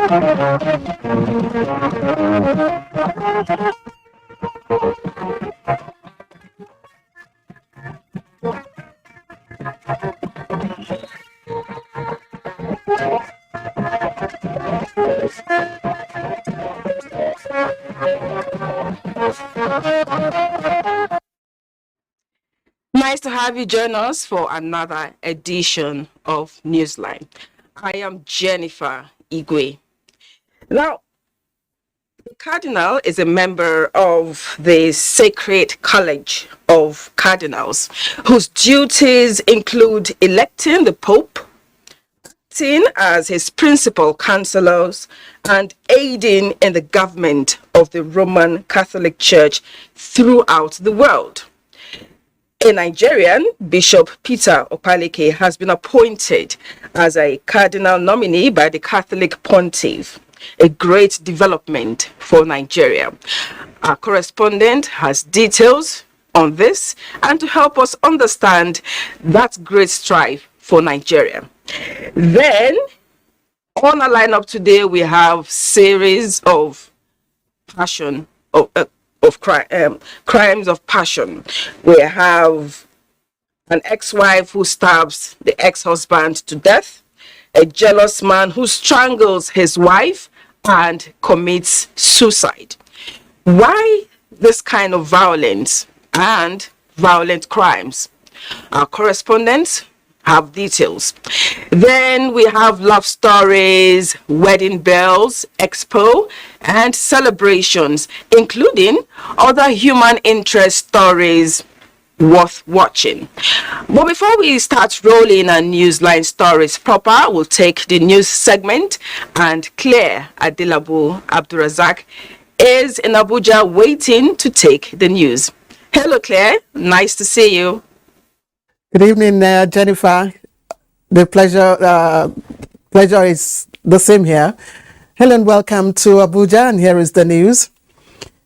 Nice to have you join us for another edition of Newsline. I am Jennifer Igwe. Now, the Cardinal is a member of the Sacred College of Cardinals, whose duties include electing the Pope, acting as his principal counselors, and aiding in the government of the Roman Catholic Church throughout the world. A Nigerian, Bishop Peter Opaleke, has been appointed as a cardinal nominee by the Catholic Pontiff, a great development for Nigeria. Our correspondent has details on this and to help us understand that great strive for Nigeria. Then, on our lineup today, we have series of passion crimes of passion. We have an ex-wife who stabs the ex-husband to death, a jealous man who strangles his wife and commits suicide. Why this kind of violence and violent crimes? Our correspondents have details. Then we have love stories, wedding bells, expo, and celebrations, including other human interest stories worth watching. But before we start rolling our Newsline stories proper, we'll take the news segment, and Claire Adelabu Abdurazak is in Abuja waiting to take the news. Hello, Claire. Nice to see you. Good evening, Jennifer. The pleasure is the same here. Hello and welcome to Abuja, and here is the news.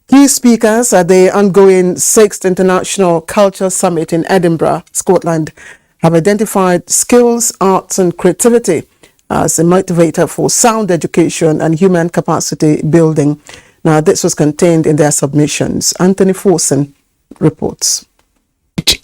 Key speakers at the ongoing 6th International Culture Summit in Edinburgh, Scotland, have identified skills, arts and creativity as a motivator for sound education and human capacity building. Now, this was contained in their submissions. Anthony Forson reports.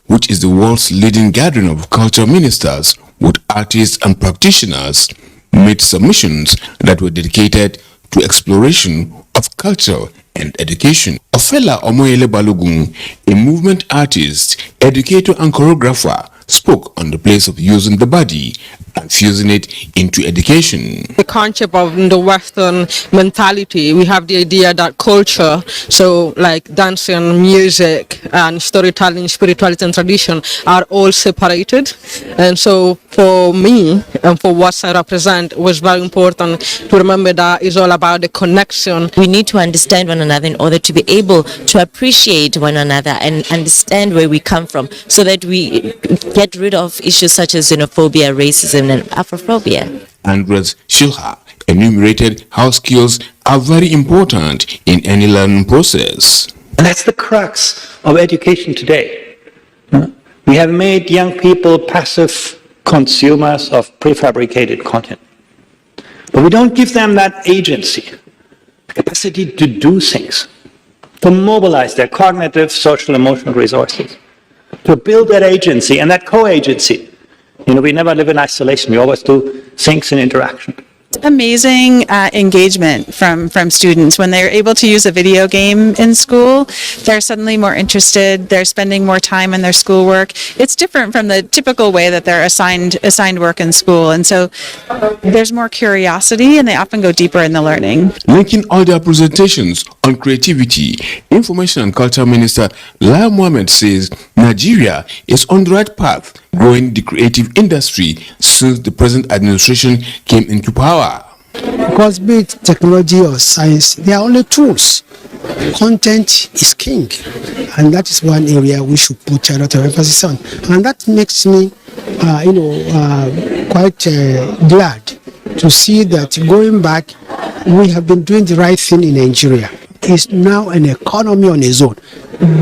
Which is the world's leading gathering of culture ministers with artists and practitioners, made submissions that were dedicated to exploration of culture and education. Ofela Omoyele Balogun, a movement artist, educator and choreographer, spoke on the place of using the body and fusing it into education. The concept of the Western mentality, we have the idea that culture, so like dancing, music, and storytelling, spirituality, and tradition are all separated. And so for me, and for what I represent, it was very important to remember that it's all about the connection. We need to understand one another in order to be able to appreciate one another and understand where we come from, so that we get rid of issues such as xenophobia, racism, and Afrophobia. Andres Shilha enumerated how skills are very important in any learning process. And that's the crux of education today. We have made young people passive consumers of prefabricated content. But we don't give them that agency, capacity to do things, to mobilize their cognitive, social, emotional resources, to build that agency and that co-agency. We never live in isolation. We always do things in interaction. Amazing engagement from students. When they're able to use a video game in school, they're suddenly more interested, they're spending more time in their schoolwork. It's different from the typical way that they're assigned work in school, and so there's more curiosity and they often go deeper in the learning. Linking all their presentations on creativity, Information and Culture Minister Lai Mohammed says Nigeria is on the right path, growing the creative industry since the present administration came into power. Because be it technology or science, they are only tools. Content is king, and that is one area we should put a lot of emphasis on. And that makes me, quite glad to see that going back, we have been doing the right thing in Nigeria. It's now an economy on its own,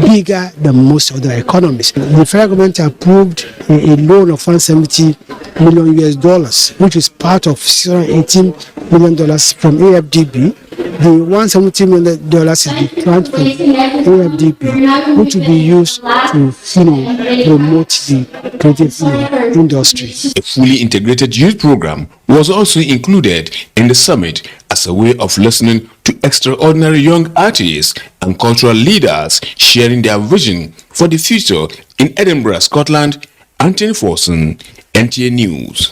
bigger than most other economies. The federal government approved a loan of 170 million US dollars, which is part of $618 million from AFDB. The $170 million is the grant from AFDB, which will be used to promote the creative industry. A fully integrated youth program was also included in the summit as a way of listening to extraordinary young artists and cultural leaders sharing their vision for the future in Edinburgh, Scotland. Anthony Forson, NTA News.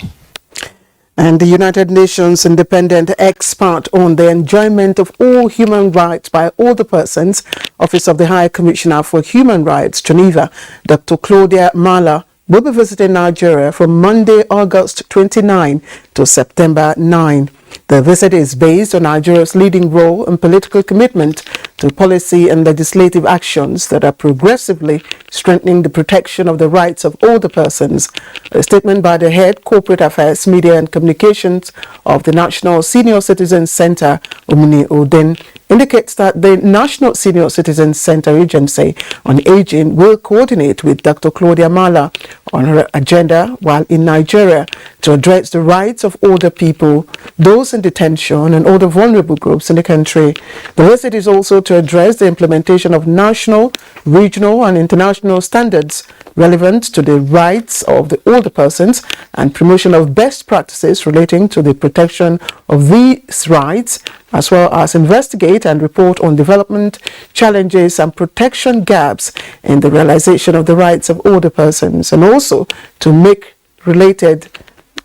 And the United Nations independent expert on the enjoyment of all human rights by all the persons, Office of the High Commissioner for Human Rights, Geneva, Dr. Claudia Mala, will be visiting Nigeria from Monday, August 29 to September 9. The visit is based on Nigeria's leading role and political commitment to policy and legislative actions that are progressively strengthening the protection of the rights of all the persons. A statement by the head Corporate Affairs, Media and Communications of the National Senior Citizens Center, Omni Odin, indicates that the National Senior Citizens Center Agency on Aging will coordinate with Dr. Claudia Mala on her agenda while in Nigeria to address the rights of older people, those in detention and other vulnerable groups in the country. The visit is also to address the implementation of national, regional and international standards relevant to the rights of the older persons and promotion of best practices relating to the protection of these rights, as well as investigate and report on development challenges and protection gaps in the realization of the rights of older persons, and also to make related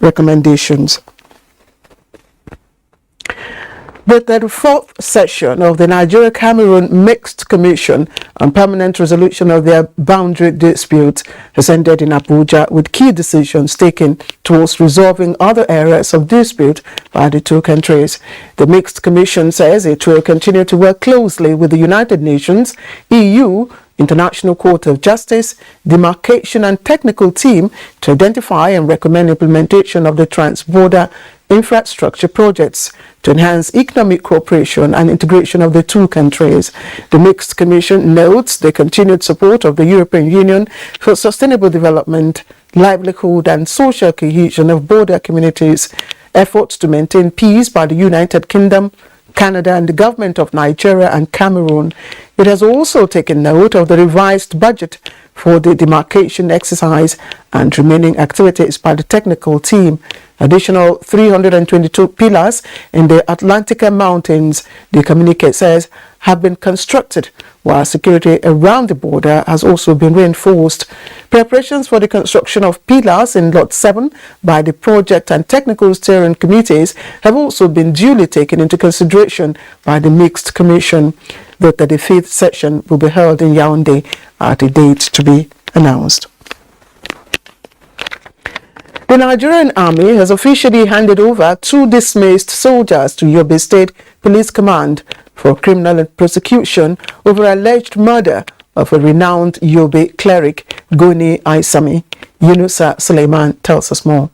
recommendations. The 34th session of the Nigeria-Cameroon Mixed Commission on Permanent Resolution of their boundary disputes has ended in Abuja with key decisions taken towards resolving other areas of dispute by the two countries. The Mixed Commission says it will continue to work closely with the United Nations, EU, International Court of Justice, demarcation and technical team to identify and recommend implementation of the trans-border infrastructure projects to enhance economic cooperation and integration of the two countries. The Mixed Commission notes the continued support of the European Union for sustainable development, livelihood and social cohesion of border communities, efforts to maintain peace by the United Kingdom, Canada and the government of Nigeria and Cameroon. It has also taken note of the revised budget for the demarcation exercise and remaining activities by the technical team. Additional 322 pillars in the Atlantica Mountains, the communique says, have been constructed, while security around the border has also been reinforced. Preparations for the construction of pillars in Lot 7 by the project and technical steering committees have also been duly taken into consideration by the Mixed Commission. The 35th session will be held in Yaoundé at a date to be announced. The Nigerian Army has officially handed over 2 dismissed soldiers to Yobe State Police Command for criminal prosecution over alleged murder of a renowned Yobe cleric, Goni Aisami. Yunusa Suleiman tells us more.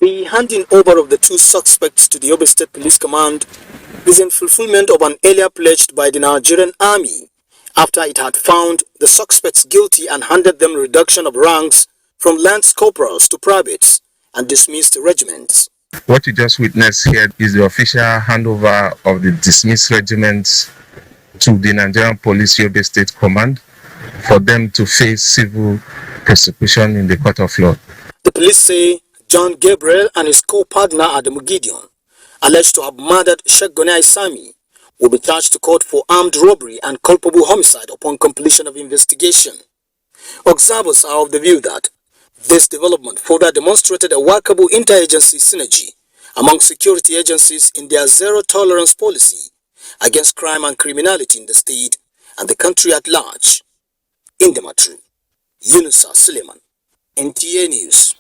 The handing over of the 2 suspects to the Yobe State Police Command is in fulfillment of an earlier pledge by the Nigerian Army after it had found the suspects guilty and handed them reduction of ranks from lance corporals to privates and dismissed regiments. What you just witnessed here is the official handover of the dismissed regiments to the Nigerian Police Yobe State Command for them to face civil prosecution in the court of law. The police say John Gabriel and his co-partner Adamu Gideon, alleged to have murdered Sheikh Goni Aisami, will be charged to court for armed robbery and culpable homicide upon completion of investigation. Observers are of the view that this development further demonstrated a workable interagency synergy among security agencies in their zero-tolerance policy against crime and criminality in the state and the country at large. In the matter, Yunusa Suleiman, NTA News.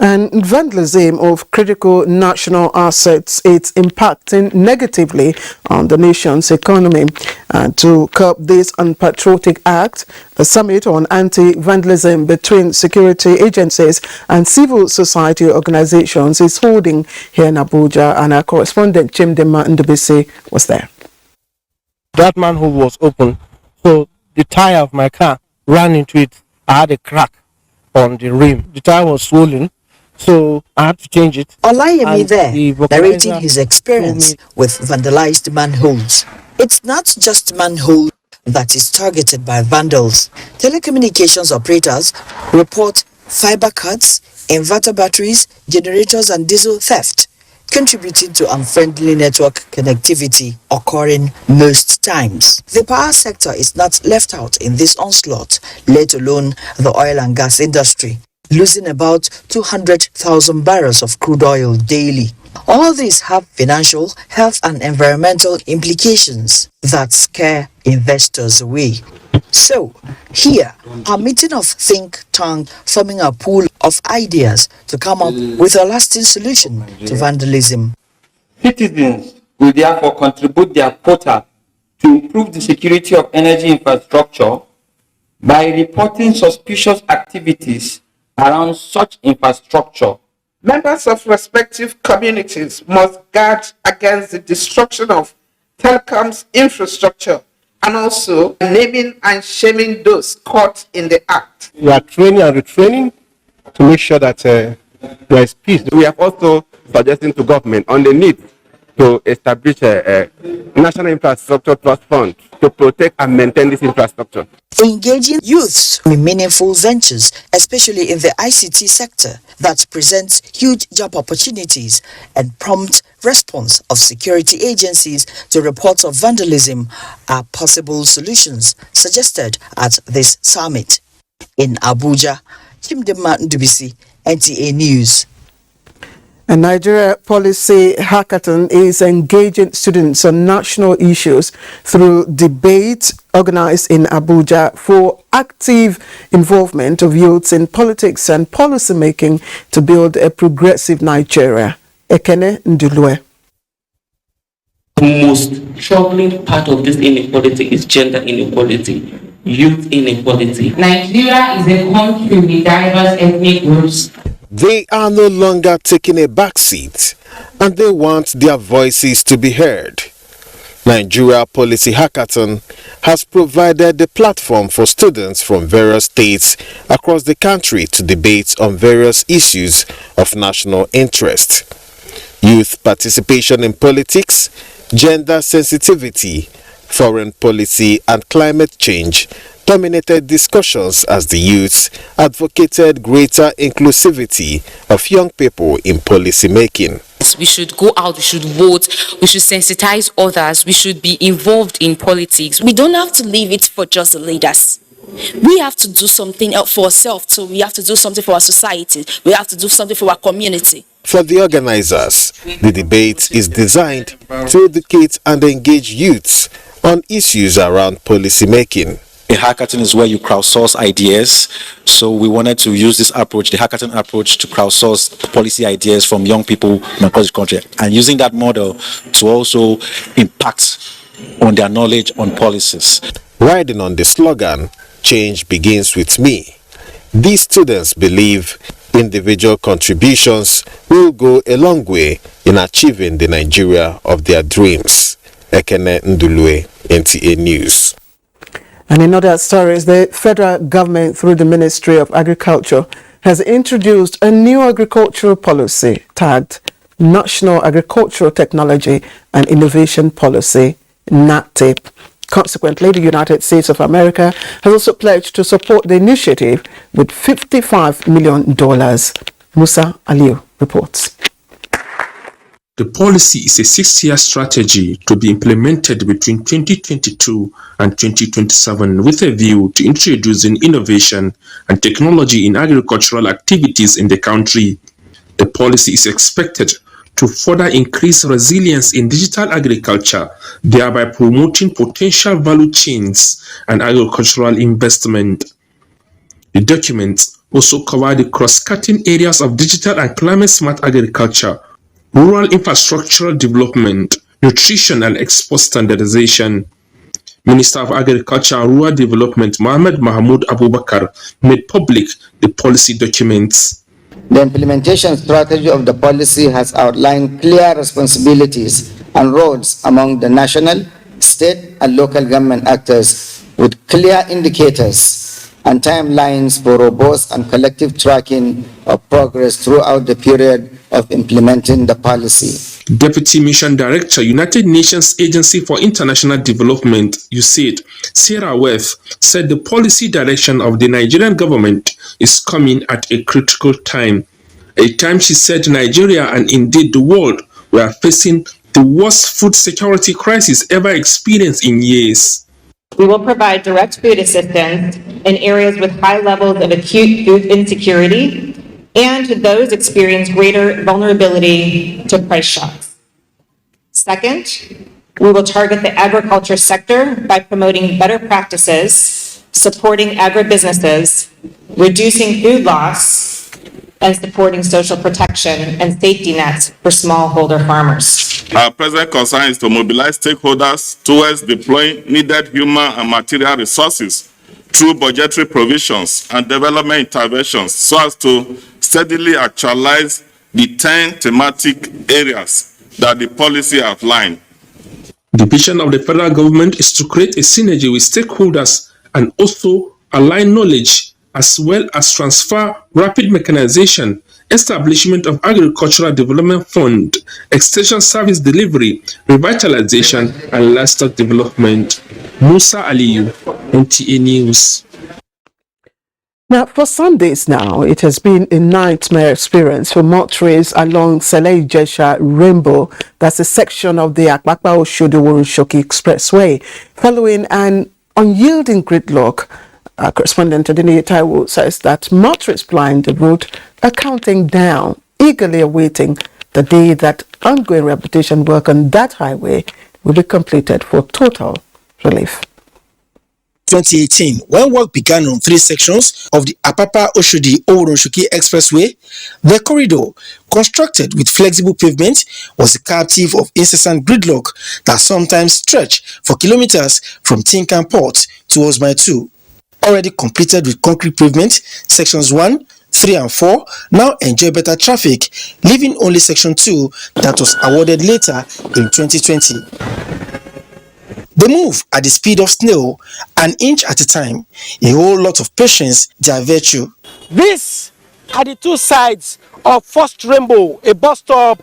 And vandalism of critical national assets is impacting negatively on the nation's economy. And to curb this unpatriotic act, a summit on anti-vandalism between security agencies and civil society organizations is holding here in Abuja, and our correspondent Chimdema Ndubisi was there. That manhole was open, so the tire of my car ran into it. I had a crack on the rim. The tire was swollen, So I had to change it. Olayemi And there, the narrating vocalizer his told experience me with vandalized manholes. It's not just manhole that is targeted by vandals. Telecommunications operators report fiber cuts, inverter batteries, generators and diesel theft, contributing to unfriendly network connectivity occurring most times. The power sector is not left out in this onslaught, let alone the oil and gas industry, losing about 200,000 barrels of crude oil daily. All these have financial, health and environmental implications that scare investors away. So, here, a meeting of think tank forming a pool of ideas to come up with a lasting solution to vandalism. Citizens will therefore contribute their quota to improve the security of energy infrastructure by reporting suspicious activities around such infrastructure. Members of respective communities must guard against the destruction of telecoms infrastructure and also naming and shaming those caught in the act. we are training and retraining to make sure that there is peace. We have also suggesting to government on the need to establish a national infrastructure trust fund to protect and maintain this infrastructure. Engaging youths in meaningful ventures, especially in the ICT sector, that presents huge job opportunities and prompt response of security agencies to reports of vandalism are possible solutions suggested at this summit. In Abuja, Chimdema Ndubisi, NTA News. A Nigeria policy hackathon is engaging students on national issues through debates organized in Abuja for active involvement of youths in politics and policy making to build a progressive Nigeria. Ekene Ndulue. The most troubling part of this inequality is gender inequality, youth inequality. Nigeria is a country with diverse ethnic groups. They are no longer taking a backseat, and they want their voices to be heard. Nigeria Policy Hackathon has provided the platform for students from various states across the country to debate on various issues of national interest. Youth participation in politics, gender sensitivity, foreign policy, and climate change dominated discussions as the youths advocated greater inclusivity of young people in policy making. We should go out, we should vote, we should sensitize others, we should be involved in politics. We don't have to leave it for just the leaders. We have to do something for ourselves too. We have to do something for our society. We have to do something for our community. For the organizers, the debate is designed to educate and engage youths on issues around policy making. A hackathon is where you crowdsource ideas. So we wanted to use this approach, the hackathon approach, to crowdsource policy ideas from young people across the country, and using that model to also impact on their knowledge on policies. Riding on the slogan, "Change begins with me," these students believe individual contributions will go a long way in achieving the Nigeria of their dreams. Ekene Ndulue, NTA News. And in other stories, the federal government, through the Ministry of Agriculture, has introduced a new agricultural policy tagged National Agricultural Technology and Innovation Policy, NATIP. Consequently, the United States of America has also pledged to support the initiative with $55 million. Musa Aliu reports. The policy is a 6-year strategy to be implemented between 2022 and 2027 with a view to introducing innovation and technology in agricultural activities in the country. The policy is expected to further increase resilience in digital agriculture, thereby promoting potential value chains and agricultural investment. The documents also cover the cross-cutting areas of digital and climate-smart agriculture, rural infrastructural development, nutrition and export standardization. Minister of Agriculture and Rural Development Mohammed Mahmoud Abubakar made public the policy documents. The implementation strategy of the policy has outlined clear responsibilities and roles among the national, state, and local government actors with clear indicators and timelines for robust and collective tracking of progress throughout the period of implementing the policy. Deputy Mission Director, United Nations Agency for International Development, USAID, Sarah Worth, said the policy direction of the Nigerian government is coming at a critical time. A time, she said, Nigeria and indeed the world were facing the worst food security crisis ever experienced in years. We will provide direct food assistance in areas with high levels of acute food insecurity and to those experiencing greater vulnerability to price shocks. Second, we will target the agriculture sector by promoting better practices, supporting agribusinesses, reducing food loss, and supporting social protection and safety nets for smallholder farmers. Our present concern is to mobilize stakeholders towards deploying needed human and material resources through budgetary provisions and development interventions so as to steadily actualize the 10 thematic areas that the policy outlined. The vision of the federal government is to create a synergy with stakeholders and also align knowledge as well as transfer rapid mechanization, establishment of agricultural development fund, extension service delivery, revitalization, and livestock development. Musa Aliyu, NTA News. Now, for some days now, it has been a nightmare experience for motorists along Sele-Ijesha Rainbow. That's a section of the Apapa-Oshodi-Woronshoki Expressway. Following an unyielding gridlock, correspondent Adini Taiwo says that motorists plying the route are counting down, eagerly awaiting the day that ongoing rehabilitation work on that highway will be completed for total relief. 2018, when work began on 3 sections of the Apapa-Oshodi-Woronshoki Expressway, the corridor, constructed with flexible pavement, was the captive of incessant gridlock that sometimes stretched for kilometers from Tinkan Port towards Mile 2. Already completed with concrete pavement, sections 1, 3 and 4 now enjoy better traffic, leaving only section 2 that was awarded later in 2020. They move at the speed of snail, an inch at a time, a whole lot of patience their virtue. These are the 2 sides of First Rainbow, a bus stop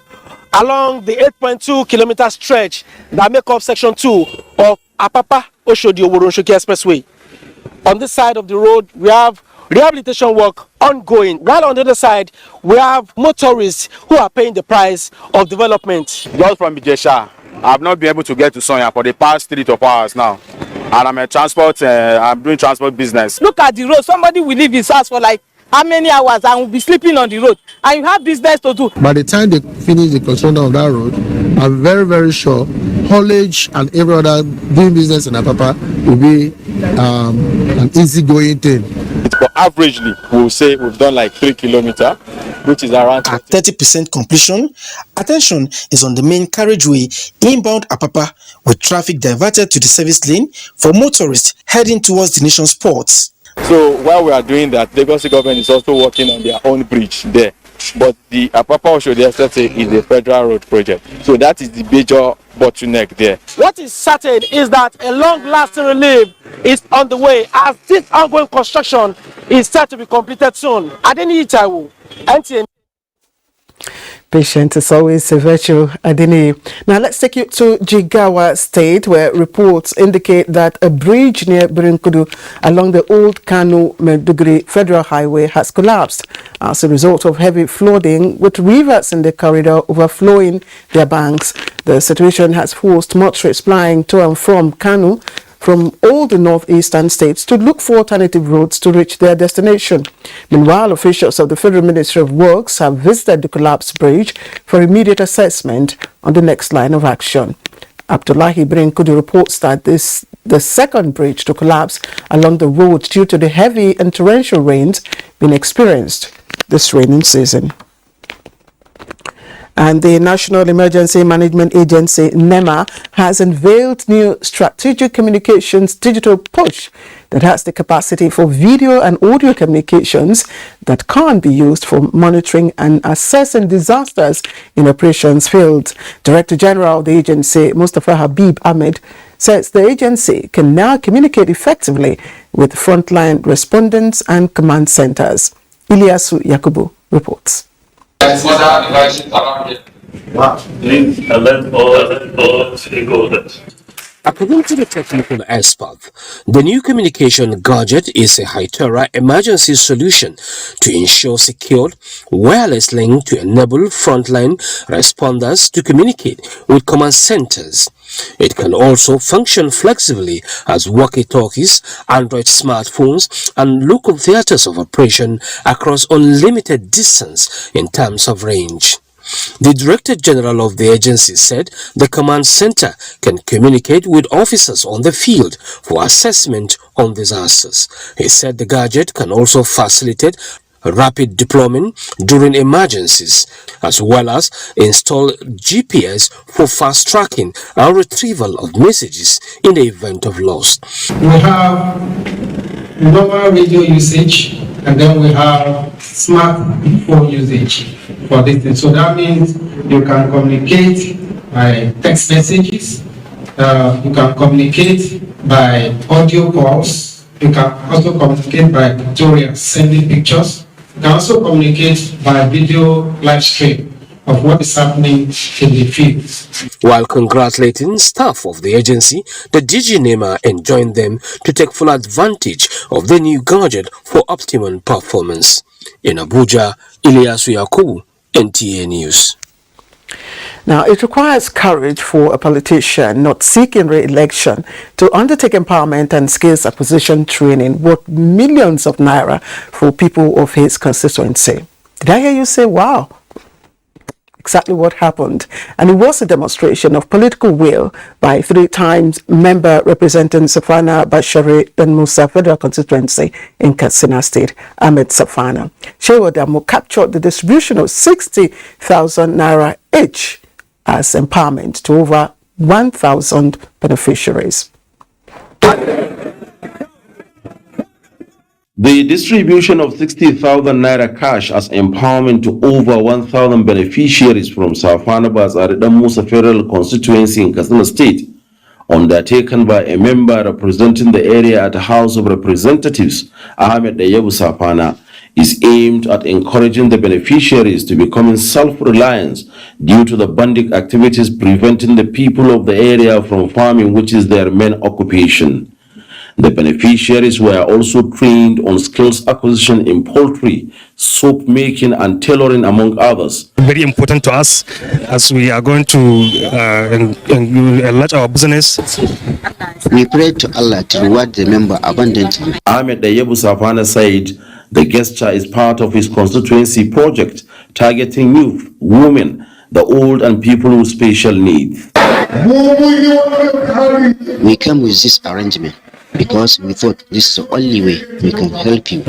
along the 8.2 kilometer stretch that make up section 2 of Apapa-Oshodi-Woronshoki Expressway. On this side of the road, we have rehabilitation work ongoing, while on the other side, we have motorists who are paying the price of development. Just from Ijesha, I have not been able to get to Sonia for the past 3 to 4 hours now. And I'm doing transport business. Look at the road. Somebody will leave his house for like how many hours and will be sleeping on the road. And you have business to do. By the time they finish the construction of that road, I'm very, very sure haulage and every other doing business in Apapa will be an easy-going thing. But averagely, we'll say we've done like 3 kilometers, which is around... At 30% completion, attention is on the main carriageway inbound Apapa, with traffic diverted to the service lane for motorists heading towards the nation's ports. So while we are doing that, the Lagos government is also working on their own bridge there. But the Apapa-Oshodi Expressway is a federal road project. So that is the major bottleneck there. What is certain is that a long-lasting relief is on the way as this ongoing construction is set to be completed soon. Adeni Taiwo, NTA. Patience is always a virtue, Adini. Now let's take you to Jigawa State, where reports indicate that a bridge near Birinkudu along the old Kano-Maiduguri Federal Highway has collapsed as a result of heavy flooding, with rivers in the corridor overflowing their banks. The situation has forced motorists flying to and from Kano from all the northeastern states to look for alternative routes to reach their destination. Meanwhile, officials of the Federal Ministry of Works have visited the collapsed bridge for immediate assessment on the next line of action. Abdullahi Birinkudu reports that the second bridge to collapse along the road due to the heavy and torrential rains being experienced this raining season. And the National Emergency Management Agency, NEMA, has unveiled new strategic communications digital push that has the capacity for video and audio communications that can be used for monitoring and assessing disasters in operations fields. Director General of the agency, Mustafa Habib Ahmed, says the agency can now communicate effectively with frontline respondents and command centers. Ilyasu Yakubu reports. According to the technical expert, the new communication gadget is a high-terror emergency solution to ensure secured, wireless link to enable frontline responders to communicate with command centers. It can also function flexibly as walkie-talkies, Android smartphones, and local theaters of operation across unlimited distance in terms of range. The Director General of the agency said the command center can communicate with officers on the field for assessment on disasters. He said the gadget can also facilitate rapid deployment during emergencies, as well as install GPS for fast tracking and retrieval of messages in the event of loss. We have normal radio usage, and then we have smartphone usage for this thing. So that means you can communicate by text messages, you can communicate by audio calls, you can also communicate by pictorial, sending pictures. You can also communicate by video live stream of what is happening in the field. While congratulating staff of the agency, the DG NEMA enjoined them to take full advantage of the new gadget for optimum performance. In Abuja, Ilyasu Yakubu, NTA News. Now, it requires courage for a politician not seeking re-election to undertake empowerment and skills acquisition training worth millions of naira for people of his constituency. Did I hear you say, wow? Exactly what happened. And it was a demonstration of political will by 3 times member representing Safana Bashari and Musa Federal Constituency in Katsina State, Ahmed Safana. Shewa Damo captured the distribution of 60,000 naira each as empowerment to over 1,000 beneficiaries. The distribution of 60,000 naira cash as empowerment to over 1,000 beneficiaries from Safana Bazari Musa Federal Constituency in Katsina State, undertaken by a member representing the area at the House of Representatives, Ahmed Dayebu Safana, is aimed at encouraging the beneficiaries to become self-reliant due to the bandit activities preventing the people of the area from farming, which is their main occupation. The beneficiaries were also trained on skills acquisition in poultry, soap making, and tailoring, among others. Very important to us as we are going to enlarge our business. We pray to Allah to reward the member abundantly. Ahmed Dayebu Safana said the gesture is part of his constituency project targeting youth, women, the old, and people with special needs. We came with this arrangement because we thought this is the only way we can help you.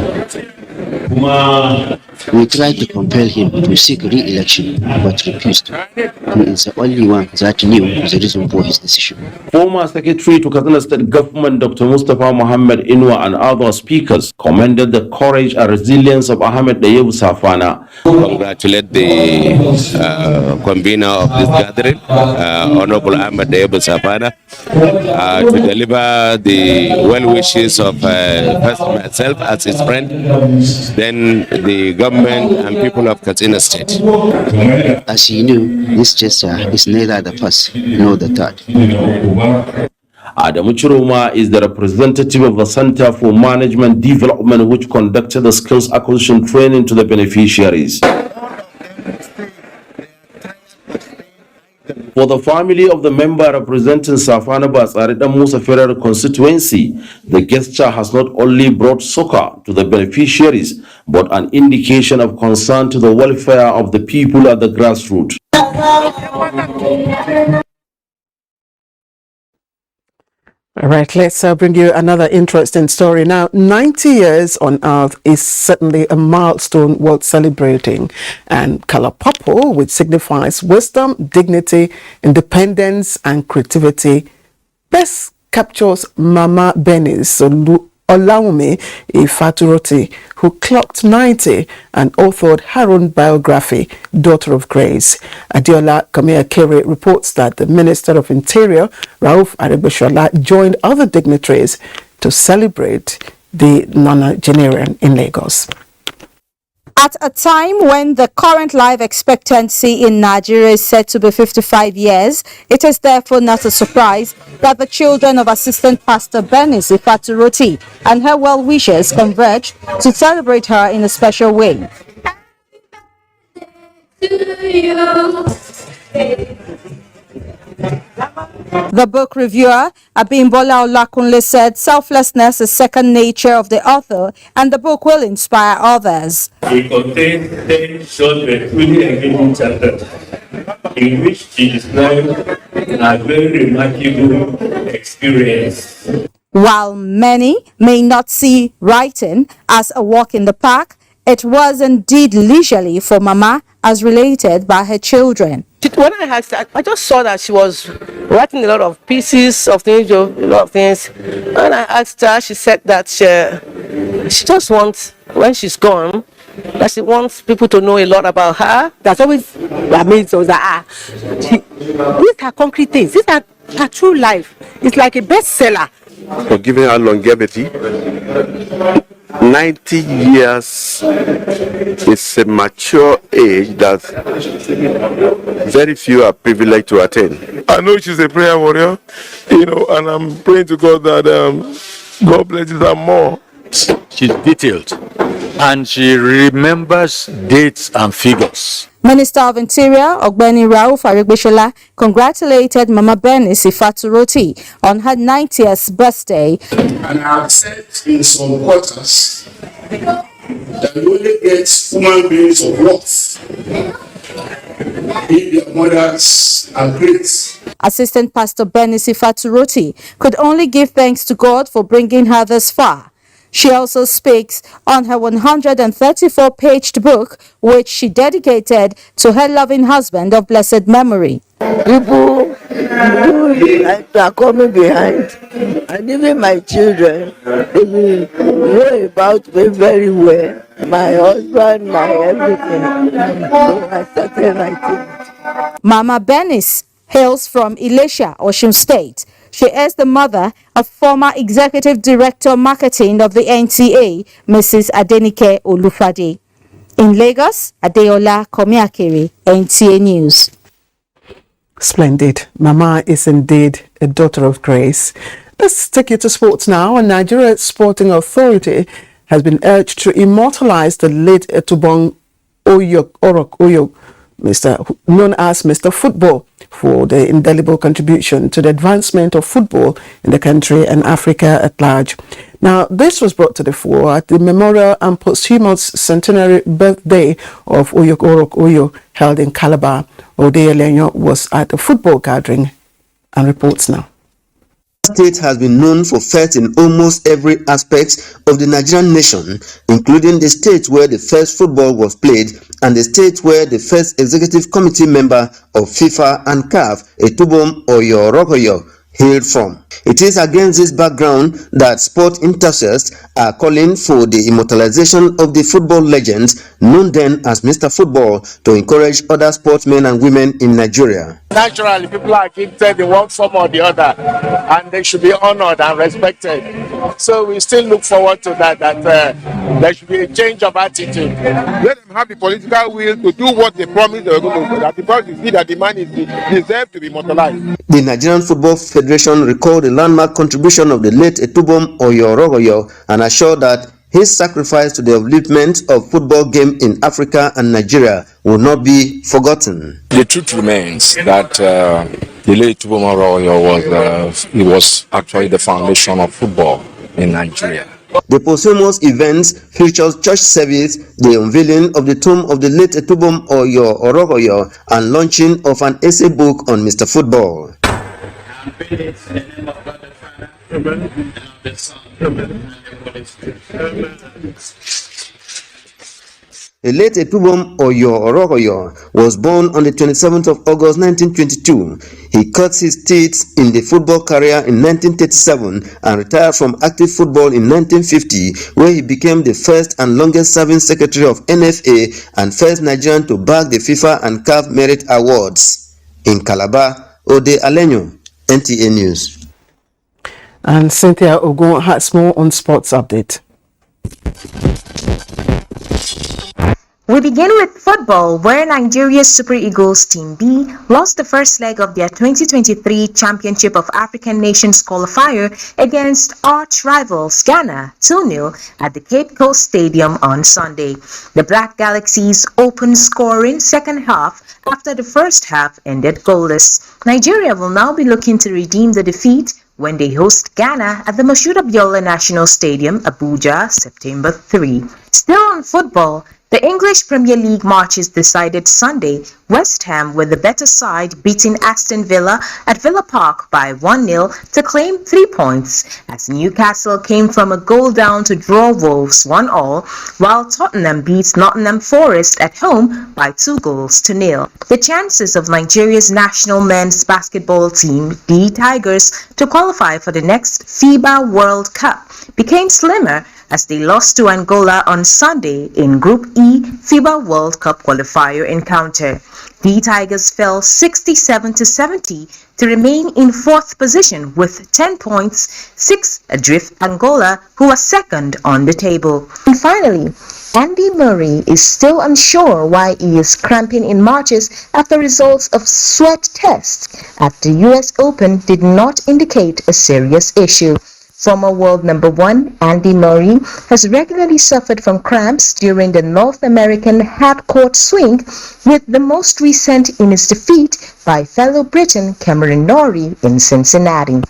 We tried to compel him to seek re-election, but refused. He is the only one that knew the reason for his decision. Former Secretary to Katsina State Government Dr. Mustafa Mohammed Inwa and other speakers commended the courage and resilience of Ahmed Dayebu Safana. Congratulate the convener of this gathering, Honorable Ahmed Dayebu Safana, to deliver the well wishes of first myself as his friend, then the government and people of Katsina State. As you knew, this gesture is neither the first nor the third. Adamu Chiroma is the representative of the Center for Management Development, which conducted the skills acquisition training to the beneficiaries. For the family of the member representing Safana Bazari Musa Federal Constituency, the gesture has not only brought succor to the beneficiaries, but an indication of concern to the welfare of the people at the grassroots. All right, let's bring you another interesting story. Now, 90 years on Earth is certainly a milestone worth celebrating. And color purple, which signifies wisdom, dignity, independence, and creativity, best captures Mama Benis Olawumi Ifaturoti, who clocked 90 and authored her own biography, Daughter of Grace. Adiola Kamiakere reports that the Minister of Interior, Rauf Aregbesola, joined other dignitaries to celebrate the nonagenarian in Lagos. At a time when the current life expectancy in Nigeria is said to be 55 years, it is therefore not a surprise that the children of Assistant Pastor Benis Ifaturoti and her well-wishers converged to celebrate her in a special way. The book reviewer, Abimbola Olakunle, said selflessness is second nature of the author and the book will inspire others. It contains 10 short but truly engaging chapters in which she described a very remarkable experience. While many may not see writing as a walk in the park, it was indeed leisurely for Mama, as related by her children. When I asked her, I just saw that she was writing a lot of pieces of things, a lot of things. When I asked her, she said that she just wants, when she's gone, that she wants people to know a lot about her. That's always amazed us that these are concrete things. These are her true life. It's like a bestseller. For giving her longevity, 90 years is a mature age that very few are privileged to attain. I know she's a prayer warrior, and I'm praying to God that God blesses her more. She's detailed and she remembers dates and figures. Minister of Interior, Ogbeni Rauf Aregbesola, congratulated Mama Benis Ifaturoti on her 90th birthday. And I have said in some quarters that we only get human beings of worth if their mothers are great. Assistant Pastor Benis Ifaturoti could only give thanks to God for bringing her this far. She also speaks on her 134-page book, which she dedicated to her loving husband of blessed memory. People who are coming behind, and even my children, they know about me very well. My husband, my everything. So I started writing. Mama Benis hails from Ilesha, Osun State. She is the mother of former Executive Director Marketing of the NTA, Mrs. Adenike Olufade. In Lagos, Adeola Komiakere, NTA News. Splendid. Mama is indeed a daughter of grace. Let's take you to sports now. A Nigeria Sporting Authority has been urged to immortalize the late Etubong Oyo, known as Mr. Football, for the indelible contribution to the advancement of football in the country and Africa at large. Now, this was brought to the fore at the memorial and posthumous centenary birthday of Oyo held in Calabar. Odeye Lenyo was at a football gathering and reports now. State has been known for first in almost every aspect of the Nigerian nation, including the state where the first football was played and the state where the first executive committee member of FIFA and CAF, Etubong Oyo, hailed from. It is against this background that sport enthusiasts are calling for the immortalization of the football legend, known then as Mr. Football, to encourage other sportsmen and women in Nigeria. Naturally, people are gifted in one form or the other, and they should be honored and respected. So we still look forward to that there should be a change of attitude. Let them have the political will to do what they promised they were going to do. That the problem is that the man is deserved to be immortalized. The Nigerian Football Federation recalled the landmark contribution of the late Etubong Oyo and assured that his sacrifice to the upliftment of football game in Africa and Nigeria will not be forgotten. The truth remains that the late Etubong Oyo was actually the foundation of football in Nigeria. The posthumous events features church service, the unveiling of the tomb of the late Etubong Oyo, and launching of an essay book on Mr. Football. Late Etubom Oyo Orogoyo was born on the 27th of August 1922. He cut his teeth in the football career in 1937 and retired from active football in 1950, where he became the first and longest-serving secretary of NFA and first Nigerian to bag the FIFA and CAF Merit Awards. In Calabar, Ode Alenyo, NTA News. And Cynthia Ogun has more on sports update. We begin with football, where Nigeria's Super Eagles Team B lost the first leg of their 2023 Championship of African Nations qualifier against arch rivals Ghana 2-0 at the Cape Coast Stadium on Sunday. The Black Galaxies opened scoring second half after the first half ended goalless. Nigeria will now be looking to redeem the defeat when they host Ghana at the Moshood Abiola National Stadium, Abuja, September 3. Still on football, the English Premier League matches decided Sunday. West Ham were the better side, beating Aston Villa at Villa Park by 1-0 to claim 3 points, as Newcastle came from a goal down to draw Wolves 1-1, while Tottenham beat Nottingham Forest at home by 2-0. The chances of Nigeria's national men's basketball team, the Tigers, to qualify for the next FIBA World Cup became slimmer as they lost to Angola on Sunday in Group E FIBA World Cup qualifier encounter. The Tigers fell 67-70 to remain in fourth position with 10 points, 6 adrift Angola, who are second on the table. And finally, Andy Murray is still unsure why he is cramping in matches after results of sweat tests at the US Open did not indicate a serious issue. Former world number 1 Andy Murray has regularly suffered from cramps during the North American hard-court swing, with the most recent in his defeat by fellow Briton Cameron Norrie in Cincinnati.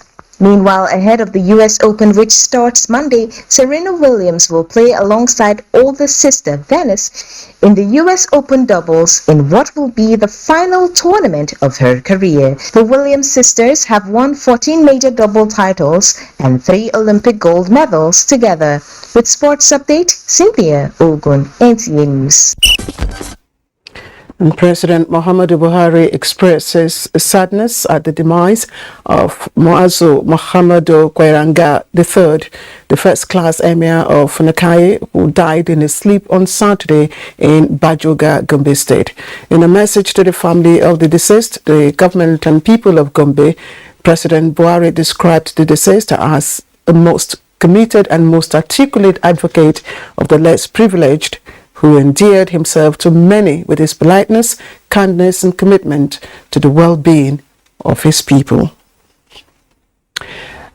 Meanwhile, ahead of the US Open, which starts Monday, Serena Williams will play alongside older sister Venus in the US Open doubles in what will be the final tournament of her career. The Williams sisters have won 14 major double titles and 3 Olympic gold medals together. With Sports Update, Cynthia Ogun, NTA News. And President Muhammadu Buhari expresses sadness at the demise of Muazu Muhammadu Kwairanga III, the first-class emir of Nakai, who died in his sleep on Saturday in Bajoga, Gombe State. In a message to the family of the deceased, the government and people of Gombe, President Buhari described the deceased as the most committed and most articulate advocate of the less privileged, who endeared himself to many with his politeness, kindness, and commitment to the well-being of his people.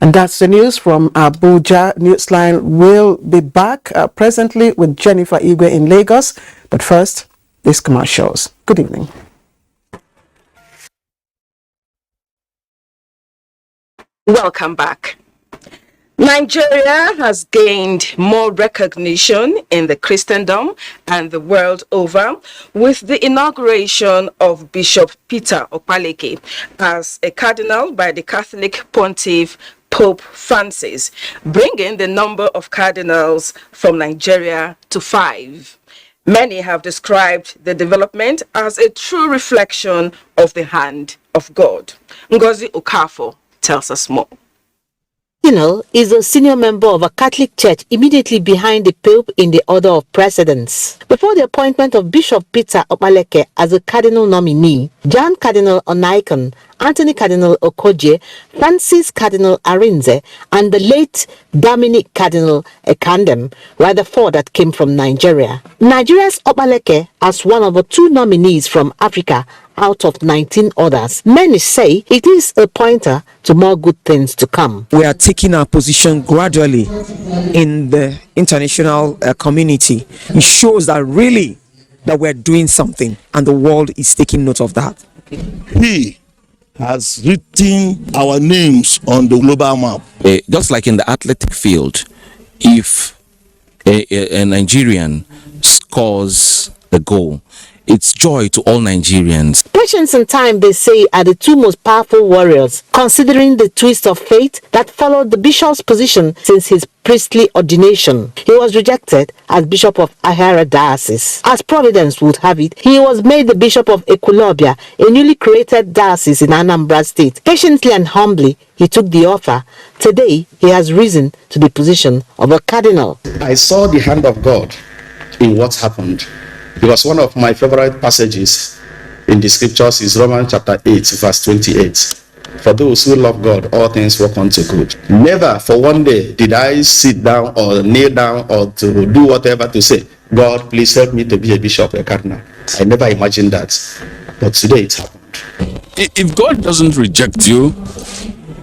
And that's the news from Abuja. Newsline will be back presently with Jennifer Igwe in Lagos. But first, these commercials. Good evening. Welcome back. Nigeria has gained more recognition in the Christendom and the world over with the inauguration of Bishop Peter Opaleke as a cardinal by the Catholic Pontiff Pope Francis, bringing the number of cardinals from Nigeria to 5. Many have described the development as a true reflection of the hand of God. Ngozi Okafo tells us more. Cardinal is a senior member of a Catholic church immediately behind the Pope in the order of precedence. Before the appointment of Bishop Peter Opaleke as a cardinal nominee, John Cardinal Onaikan, Anthony Cardinal Okoje, Francis Cardinal Arinze, and the late Dominic Cardinal Ekandem were the 4 that came from Nigeria. Nigeria's Opaleke as one of the 2 nominees from Africa out of 19 others. Many say it is a pointer to more good things to come. We are taking our position gradually in the international community. It shows that really that we're doing something and the world is taking note of that. He has written our names on the global map. Just like in the athletic field, if a Nigerian scores the goal, It's joy to all Nigerians. Patience and time, they say, are the two most powerful warriors, considering the twist of fate that followed the bishop's position since his priestly ordination. He was rejected as Bishop of Ahara Diocese. As Providence would have it, he was made the Bishop of Ekulobia, a newly created diocese in Anambra State. Patiently and humbly, he took the offer. Today, he has risen to the position of a cardinal. I saw the hand of God in what happened, because one of my favorite passages in the scriptures is Romans chapter 8, verse 28. For those who love God, all things work unto good. Never for one day did I sit down or kneel down or to do whatever to say, God, please help me to be a bishop, a cardinal. I never imagined that. But today it happened. If God doesn't reject you,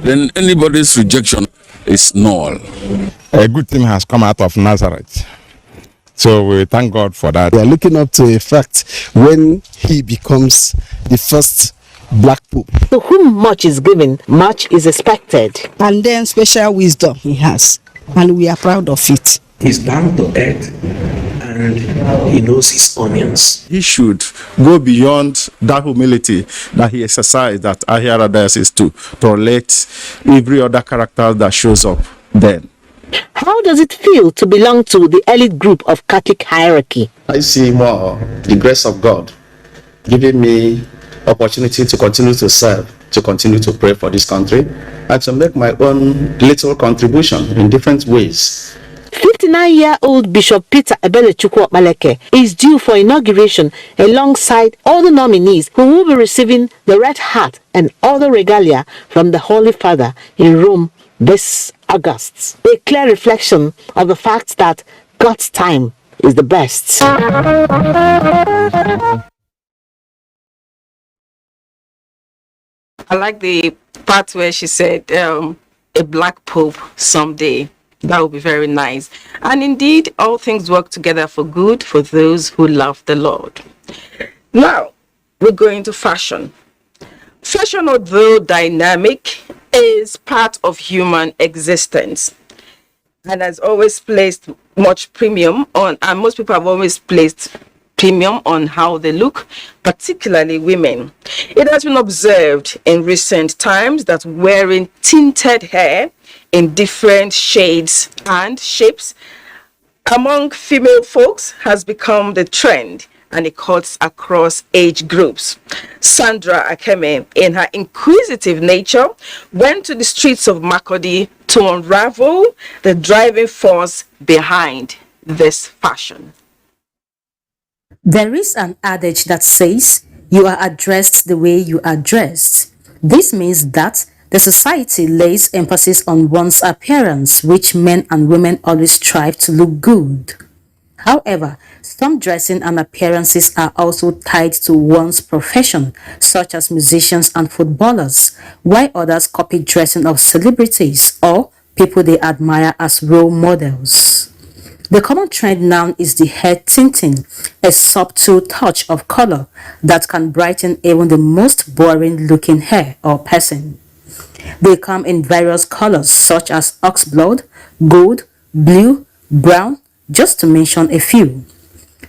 then anybody's rejection is null. A good thing has come out of Nazareth. So we thank God for that. We are looking up to a fact when he becomes the first black pope. To whom much is given, much is expected. And then special wisdom he has, and we are proud of it. He's down to earth and he knows his onions. He should go beyond that humility that he exercised at Ahara Diocese to relate every other character that shows up then. How does it feel to belong to the elite group of Catholic hierarchy? I see more the grace of God giving me opportunity to continue to serve, to continue to pray for this country, and to make my own little contribution in different ways. 59-year-old Bishop Peter Ebelechukwu Okpaleke is due for inauguration alongside all the nominees who will be receiving the Red Hat and other regalia from the Holy Father in Rome this August. A clear reflection of the fact that God's time is the best. I like the part where she said a black pope someday. That would be very nice. And indeed, all things work together for good for those who love the Lord. Now, we're going to fashion. Fashion, although dynamic, is part of human existence and has always placed much premium on, and most people have always placed premium on how they look, particularly women. It has been observed in recent times that wearing tinted hair in different shades and shapes among female folks has become the trend, and it cuts across age groups. Sandra Akeme, in her inquisitive nature, went to the streets of Makurdi to unravel the driving force behind this fashion. There is an adage that says, you are addressed the way you are dressed. This means that the society lays emphasis on one's appearance, which men and women always strive to look good. However, some dressing and appearances are also tied to one's profession, such as musicians and footballers, while others copy dressing of celebrities or people they admire as role models. The common trend now is the hair tinting, a subtle touch of color that can brighten even the most boring looking hair or person. They come in various colors such as oxblood, gold, blue, brown, just to mention a few.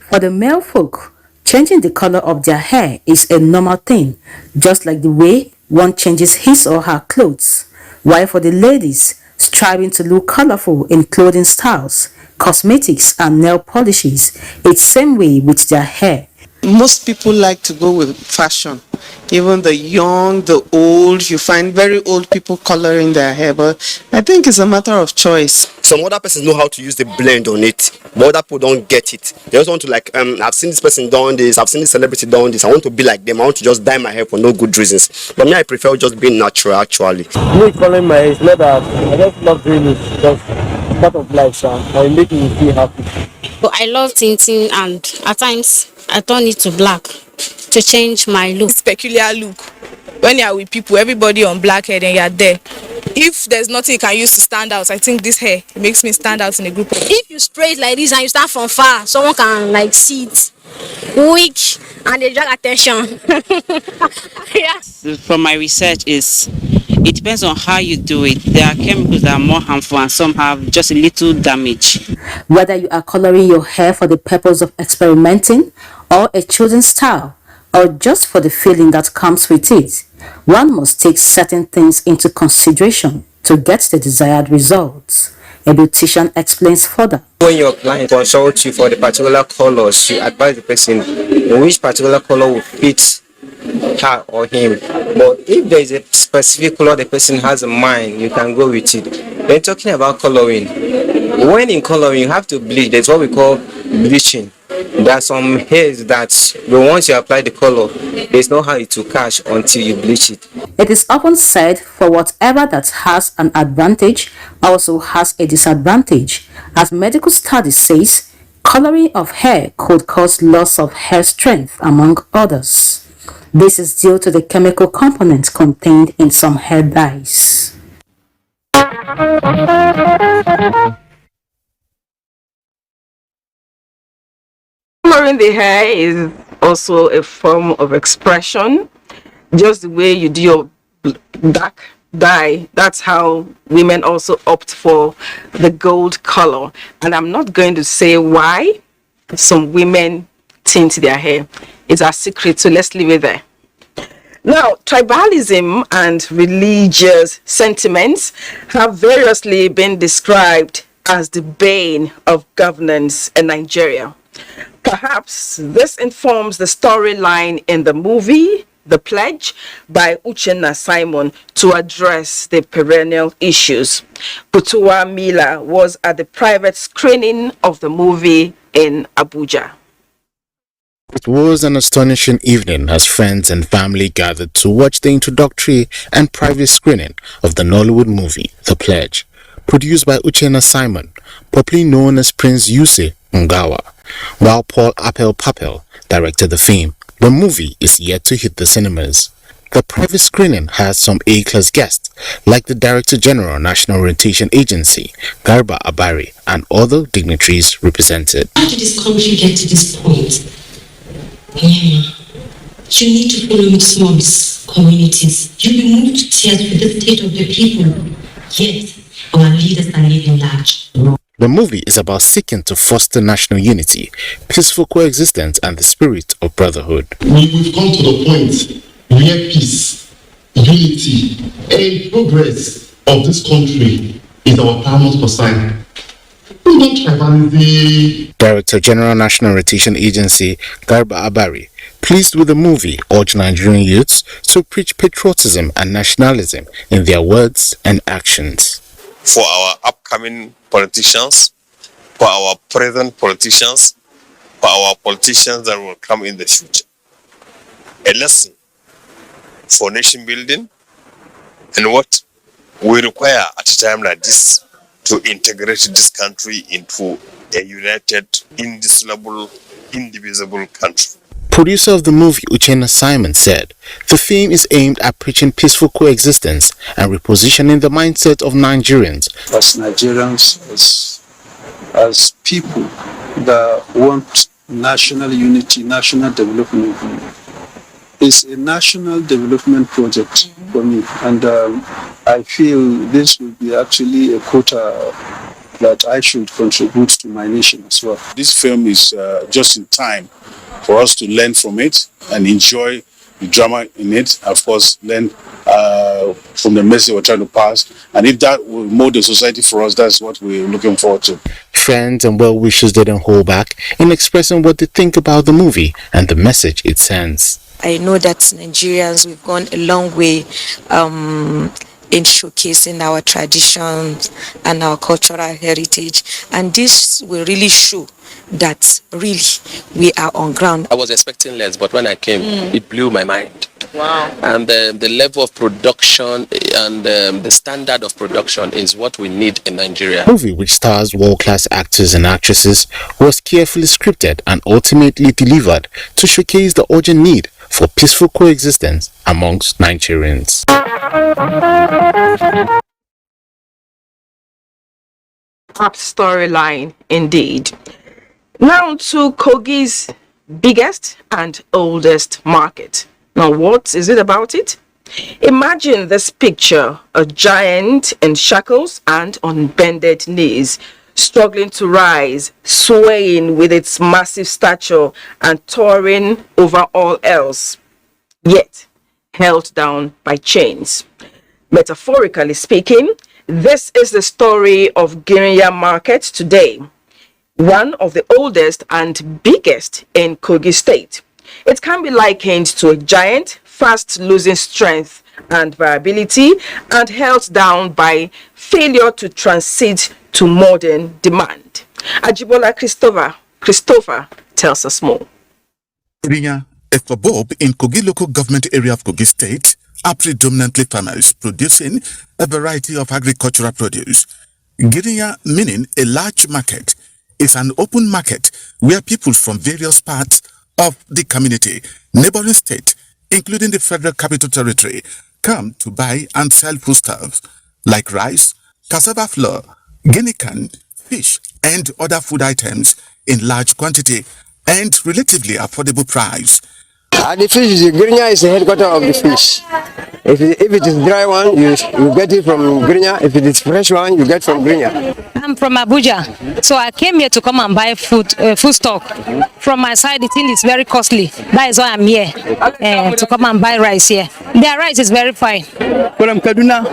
For the male folk, changing the color of their hair is a normal thing, just like the way one changes his or her clothes. While for the ladies, striving to look colorful in clothing styles, cosmetics and nail polishes, it's same way with their hair. Most people like to go with fashion. Even the young, the old, you find very old people coloring their hair, but I think it's a matter of choice. Some other persons know how to use the blend on it, but other people don't get it. They just want to like, I've seen this person doing this, I've seen this celebrity doing this, I want to be like them, I want to just dye my hair for no good reasons. But me, I prefer just being natural actually. Me coloring my hair is not that, I just love doing it, because it's part of life, so I make me feel happy. So I love tinting, and at times I turn it to black to change my look. It's peculiar look. When you are with people, everybody on black hair, then you are there. If there's nothing you can use to stand out, I think this hair makes me stand out in a group. If you spray it like this and you start from far, someone can like see it weak and they drag attention. Yes. From my research is it depends on how you do it. There are chemicals that are more harmful and some have just a little damage. Whether you are coloring your hair for the purpose of experimenting or a chosen style, or just for the feeling that comes with it, one must take certain things into consideration to get the desired results. A beautician explains further. When your client consults you for the particular colors, you advise the person which particular color will fit her or him. But if there is a specific color the person has in mind, you can go with it. Then talking about coloring, when in coloring you have to bleach. There's what we call bleaching. There are some hairs that once you apply the color, there's no how it will catch until you bleach it. It is often said for whatever that has an advantage also has a disadvantage. As medical study says, coloring of hair could cause loss of hair strength among others. This is due to the chemical components contained in some hair dyes. Coloring the hair is also a form of expression. Just the way you do your dark dye, that's how women also opt for the gold color. And I'm not going to say why some women tint their hair. It's a secret, so let's leave it there. Now, tribalism and religious sentiments have variously been described as the bane of governance in Nigeria. Perhaps this informs the storyline in the movie The Pledge by Uchenna Simon to address the perennial issues. Putuwa Mila was at the private screening of the movie in Abuja. It was an astonishing evening as friends and family gathered to watch the introductory and private screening of the Nollywood movie The Pledge, produced by Uchenna Simon, popularly known as Prince Yuse Ngawa, while Paul Apel Papel directed the film. The movie is yet to hit the cinemas. The private screening has some A-class guests like the Director General National Orientation Agency, Garba Abari, and other dignitaries represented. How did this country get to this point? You need to follow with some of these communities. You'll be moved to tears with the state of the people. Yet, our leaders are living large. The movie is about seeking to foster national unity, peaceful coexistence, and the spirit of brotherhood. We've come to the point where peace, unity, and progress of this country is our paramount concern. Director General National Orientation Agency Garba Abari, pleased with the movie, urged Nigerian youths to preach patriotism and nationalism in their words and actions. For our upcoming politicians, for our present politicians, for our politicians that will come in the future. A lesson for nation building and what we require at a time like this to integrate this country into a united, indissoluble, indivisible country. Producer of the movie Uchenna Simon said, the film is aimed at preaching peaceful coexistence and repositioning the mindset of Nigerians. As Nigerians, as people that want national unity, national development, it's a national development project for me, and I feel this will be actually a quota that I should contribute to my nation as well. This film is just in time for us to learn from it and enjoy the drama in it. Of course, learn from the message we're trying to pass, and if that will mold the society for us, that's what we're looking forward to. Friends and well-wishers didn't hold back in expressing what they think about the movie and the message it sends. I know that Nigerians, we've gone a long way in showcasing our traditions and our cultural heritage, and this will really show that really we are on ground. I was expecting less, but when I came, it blew my mind. Wow. And the level of production and the standard of production is what we need in Nigeria. The movie, which stars world-class actors and actresses, was carefully scripted and ultimately delivered to showcase the urgent need for peaceful coexistence amongst Nigerians. Top storyline indeed. Now to Kogi's biggest and oldest market. Now, what is it about it? Imagine this picture: a giant in shackles and on bended knees, struggling to rise, swaying with its massive stature and towering over all else, yet held down by chains. Metaphorically speaking, this is the story of Girinya Market today, one of the oldest and biggest in Kogi State. It can be likened to a giant, fast losing strength and viability, and held down by failure to transit to modern demand. Ajibola Christopher tells us more. Girinya, a suburb in Kogi local government area of Kogi State, are predominantly farmers producing a variety of agricultural produce. Girinya, meaning a large market, is an open market where people from various parts of the community, neighboring state, including the Federal Capital Territory, come to buy and sell foodstuffs like rice, cassava flour, guinea corn, fish, and other food items in large quantity and relatively affordable price. The fish is Girinya is the headquarters of the fish. If it is dry one, you get it from Girinya. If it is fresh one, you get from Girinya. I'm from Abuja, so I came here to come and buy food stock. From my side, the thing is very costly. That is why I'm here to come and buy rice here. Their rice is very fine. From Kaduna,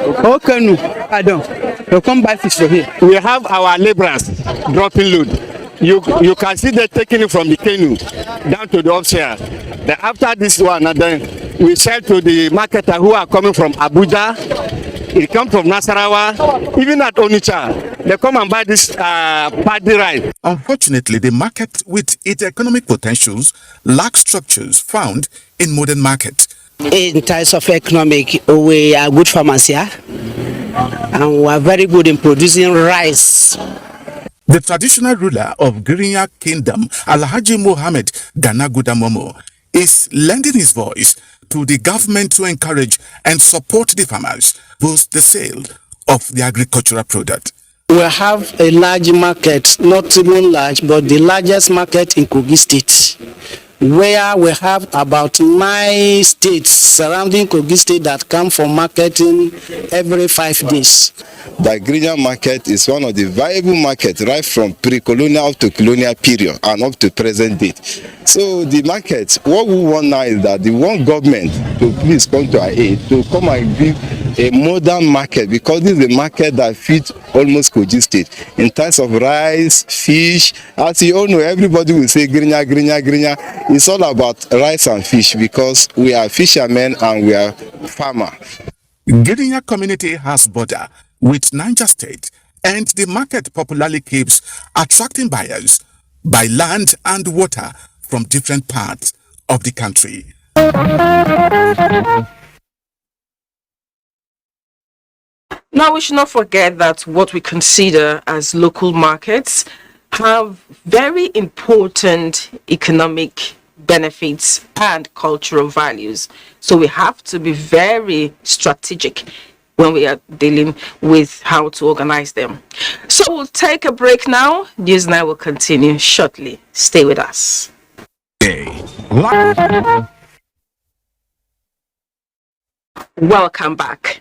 to come buy fish from here. We have our laborers dropping load. You can see them taking it from the canoe down to the upstairs. Then after this one, and then we sell to the marketer who are coming from Abuja. It comes from Nasarawa, even at Onitsha. They come and buy this paddy rice. Unfortunately, the market with its economic potentials lacks structures found in modern markets. In terms of economic, we are good farmers here, and we are very good in producing rice. The traditional ruler of Girinya Kingdom, Alhaji Mohammed Ganaguda Momo, is lending his voice to the government to encourage and support the farmers, boost the sale of the agricultural product. We have a large market, not even large, but the largest market in Kogi State, where we have about 9 states surrounding Kogi State that come for marketing every 5 days. The Girinya market is one of the viable markets right from pre-colonial up to colonial period and up to present date. So the market, what we want now is that the one government to please come to our aid to come and give a modern market, because this is a market that fits almost Kogi State in terms of rice, fish. As you all know, everybody will say Girinya, Girinya, Girinya. It's all about rice and fish because we are fishermen and we are farmers. Girinya community has border with Niger State, and the market popularly keeps attracting buyers by land and water from different parts of the country. Now, we should not forget that what we consider as local markets have very important economic benefits and cultural values. So we have to be very strategic when we are dealing with how to organize them. So we'll take a break now. Newsline will continue shortly. Stay with us. Welcome back.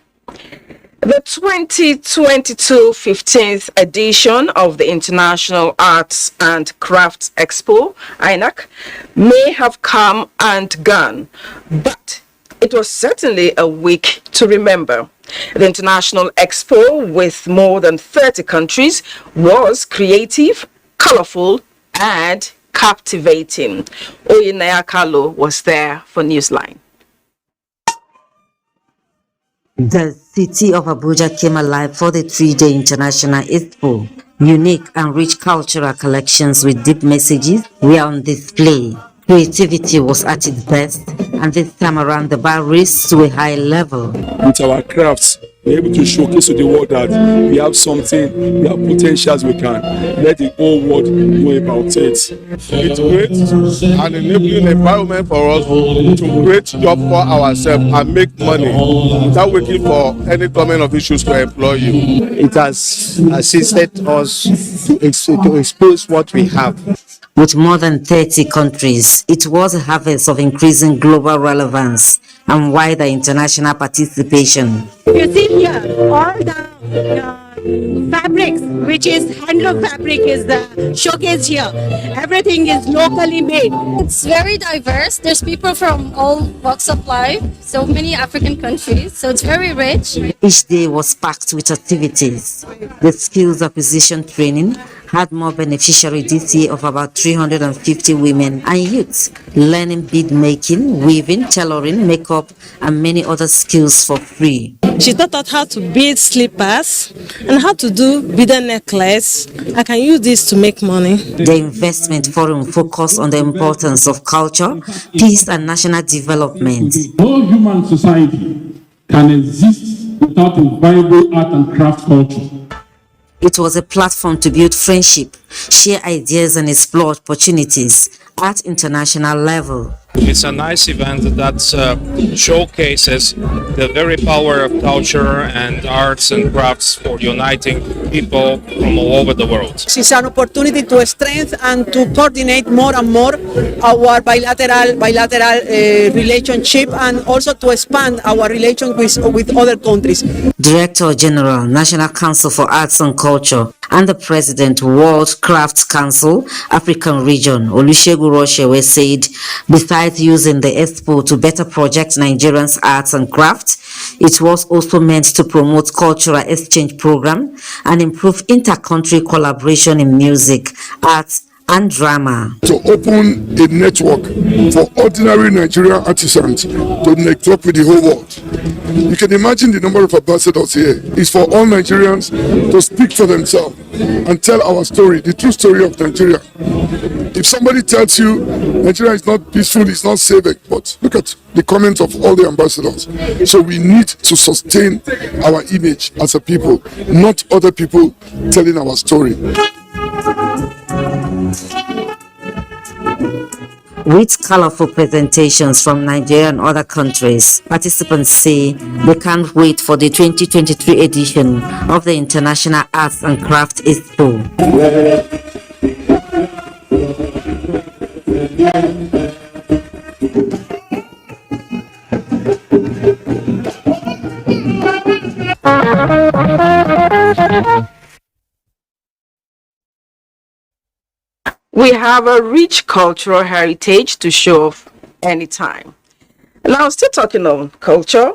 The 2022 15th edition of the International Arts and Crafts Expo, INAC, may have come and gone, but it was certainly a week to remember. The International Expo, with more than 30 countries, was creative, colorful, and captivating. Oyinaya Kalo was there for Newsline. The city of Abuja came alive for the 3-day International Expo. Unique and rich cultural collections with deep messages were on display. Creativity was at its best, and this time around the bar raised to a high level. With our crafts, we're able to showcase to the world that we have something, we have potentials we can let the whole world know about it. It's great and enabling environment for us to create job for ourselves and make money without waiting for any government officials to employ you. It has assisted us to expose what we have. With more than 30 countries, it was a harvest of increasing global relevance and wider international participation. You see here all the fabrics which which is handloom fabric, is the showcase here. Everything is locally made. It's very diverse. There's people from all walks of life, so many African countries, so it's very rich. Each day was packed with activities. The skills acquisition training had more beneficiary this year of about 350 women and youths learning bead making, weaving, tailoring, makeup, and many other skills for free. She taught us how to bead slippers and how to do beaded necklace. I can use this to make money. The investment forum focused on the importance of culture, peace, and national development. No human society can exist without a viable art and craft culture. It was a platform to build friendship, share ideas, and explore opportunities at international level. It's a nice event that showcases the very power of culture and arts and crafts for uniting people from all over the world. It's an opportunity to strengthen and to coordinate more and more our bilateral relationship, and also to expand our relation with other countries. Director General, National Council for Arts and Culture, and the President, World Crafts Council, African Region, Olusegun Roshewe, said besides using the expo to better project Nigerians' arts and crafts, it was also meant to promote cultural exchange program and improve inter-country collaboration in music, arts, and drama. To open a network for ordinary Nigerian artisans to network with the whole world. You can imagine the number of ambassadors here. It's for all Nigerians to speak for themselves and tell our story, the true story of Nigeria. If somebody tells you Nigeria is not peaceful, it's not safe, but look at the comments of all the ambassadors. So we need to sustain our image as a people, not other people telling our story. With colorful presentations from Nigeria and other countries, participants say they can't wait for the 2023 edition of the International Arts and Crafts Expo. We have a rich cultural heritage to show off anytime. Now, still talking on culture,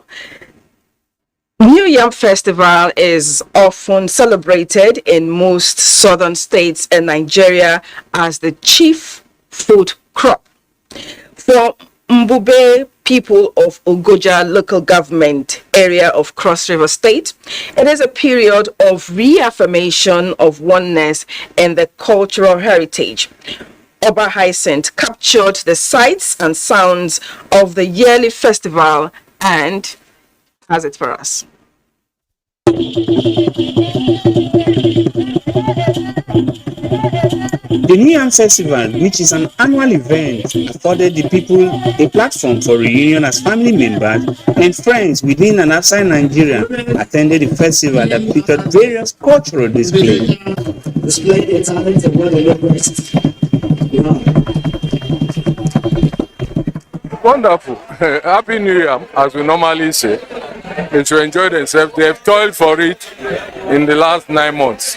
New Yam Festival is often celebrated in most southern states in Nigeria as the chief food crop. For Mbube people of Abuja local government area of Cross River State, it is a period of reaffirmation of oneness in the cultural heritage. Oba Hyacinth captured the sights and sounds of the yearly festival and has it for us. The New Yam Festival, which is an annual event, afforded the people a platform for reunion as family members and friends within and outside Nigeria attended the festival that featured various cultural displays. Display their talent and where they look best. Wonderful. Happy New Year, as we normally say. And to enjoy themselves. They have toiled for it in the last 9 months.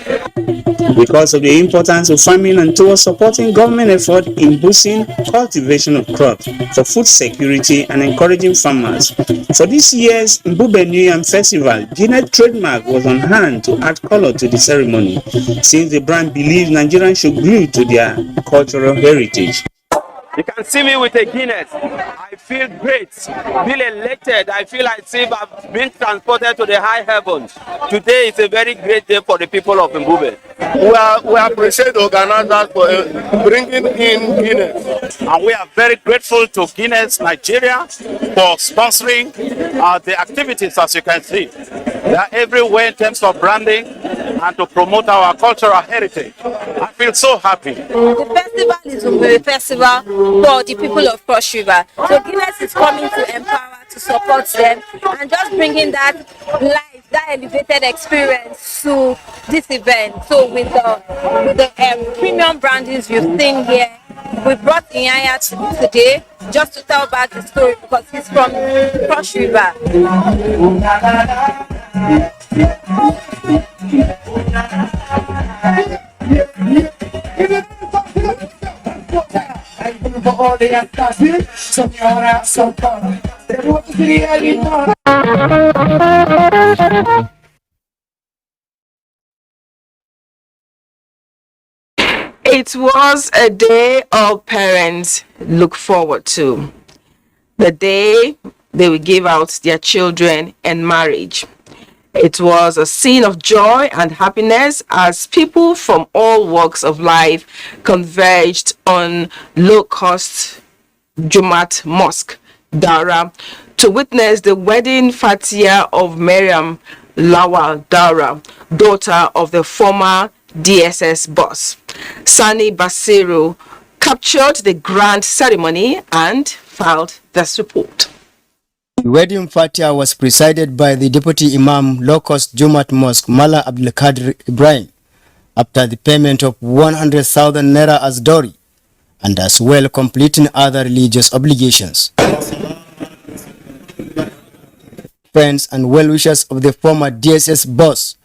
Because of the importance of farming and towards supporting government effort in boosting cultivation of crops for food security and encouraging farmers. For this year's Mbube New Yam Festival, Guinness trademark was on hand to add color to the ceremony, since the brand believes Nigerians should glue to their cultural heritage. You can see me with a Guinness. I feel great, feel elated. I feel as if I've been transported to the high heavens. Today is a very great day for the people of Mbube. We appreciate the organizers for bringing in Guinness. And we are very grateful to Guinness Nigeria for sponsoring the activities, as you can see. They are everywhere in terms of branding and to promote our cultural heritage. I feel so happy. The festival is a festival for the people of Cross River. So Guinness is coming to empower, to support them, and just bringing that life, that elevated experience to this event. So with the premium brandings you've seen here, we brought Inyanya today just to tell back the story because he's from Cross River. It was a day all parents look forward to. The day they will give out their children in marriage. It was a scene of joy and happiness as people from all walks of life converged on low-cost Jumat Mosque, Dara, to witness the wedding fatia of Miriam Lawal Dara, daughter of the former DSS boss. Sani Basiru captured the grand ceremony and filed this report. The wedding fatia was presided by the Deputy Imam Low-Cost Jumat Mosque, Mala Abdul Qadir Ibrahim, after the payment of 100,000 naira as dowry, and as well completing other religious obligations. Friends and well-wishers of the former DSS boss,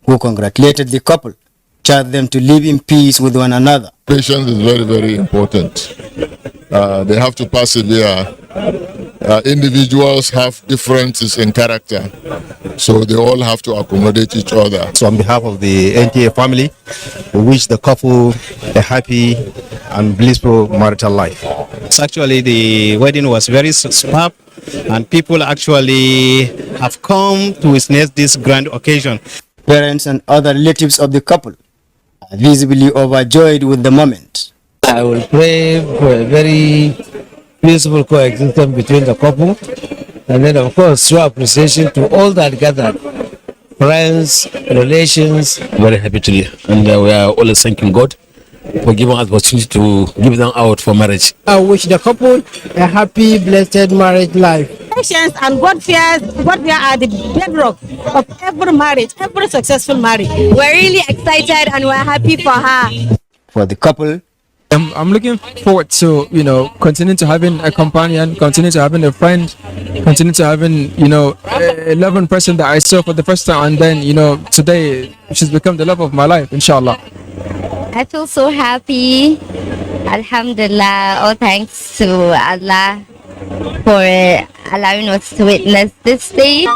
who congratulated the couple, charged them to live in peace with one another. Patience is very, very important. They have to persevere. Individuals have differences in character, so they all have to accommodate each other. So on behalf of the NTA family, we wish the couple a happy and blissful marital life. So actually the wedding was very superb, and people actually have come to witness this grand occasion. Parents and other relatives of the couple are visibly overjoyed with the moment. I will pray for a very peaceful coexistence between the couple, and then of course show appreciation to all that gathered, friends, relations. Very happy today, and we are always thanking God for giving us the opportunity to give them out for marriage. I wish the couple a happy, blessed marriage life. Patience and God fear are the bedrock of every marriage, every successful marriage. We're really excited and we're happy for her. For the couple, I'm looking forward to, continuing to having a companion, continue to having a friend, continue to having, a loving person that I saw for the first time, and then, today she's become the love of my life, inshallah. I feel so happy. Alhamdulillah. All thanks to Allah for allowing us to witness this day.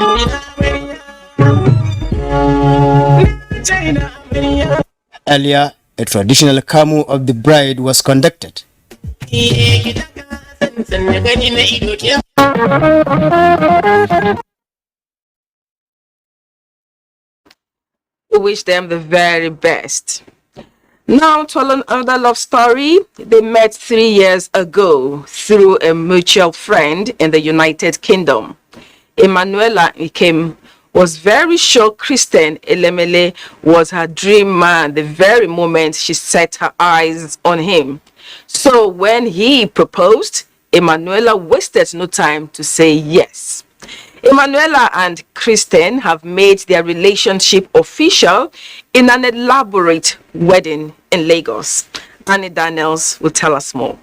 Earlier, a traditional kamu of the bride was conducted. We wish them the very best. Now to another love story. They met 3 years ago through a mutual friend in the United Kingdom. Emanuela was very sure Christian Elemele was her dream man the very moment she set her eyes on him. So when he proposed, Emanuela wasted no time to say yes. Emanuela and Christian have made their relationship official in an elaborate wedding in Lagos. Annie Daniels will tell us more.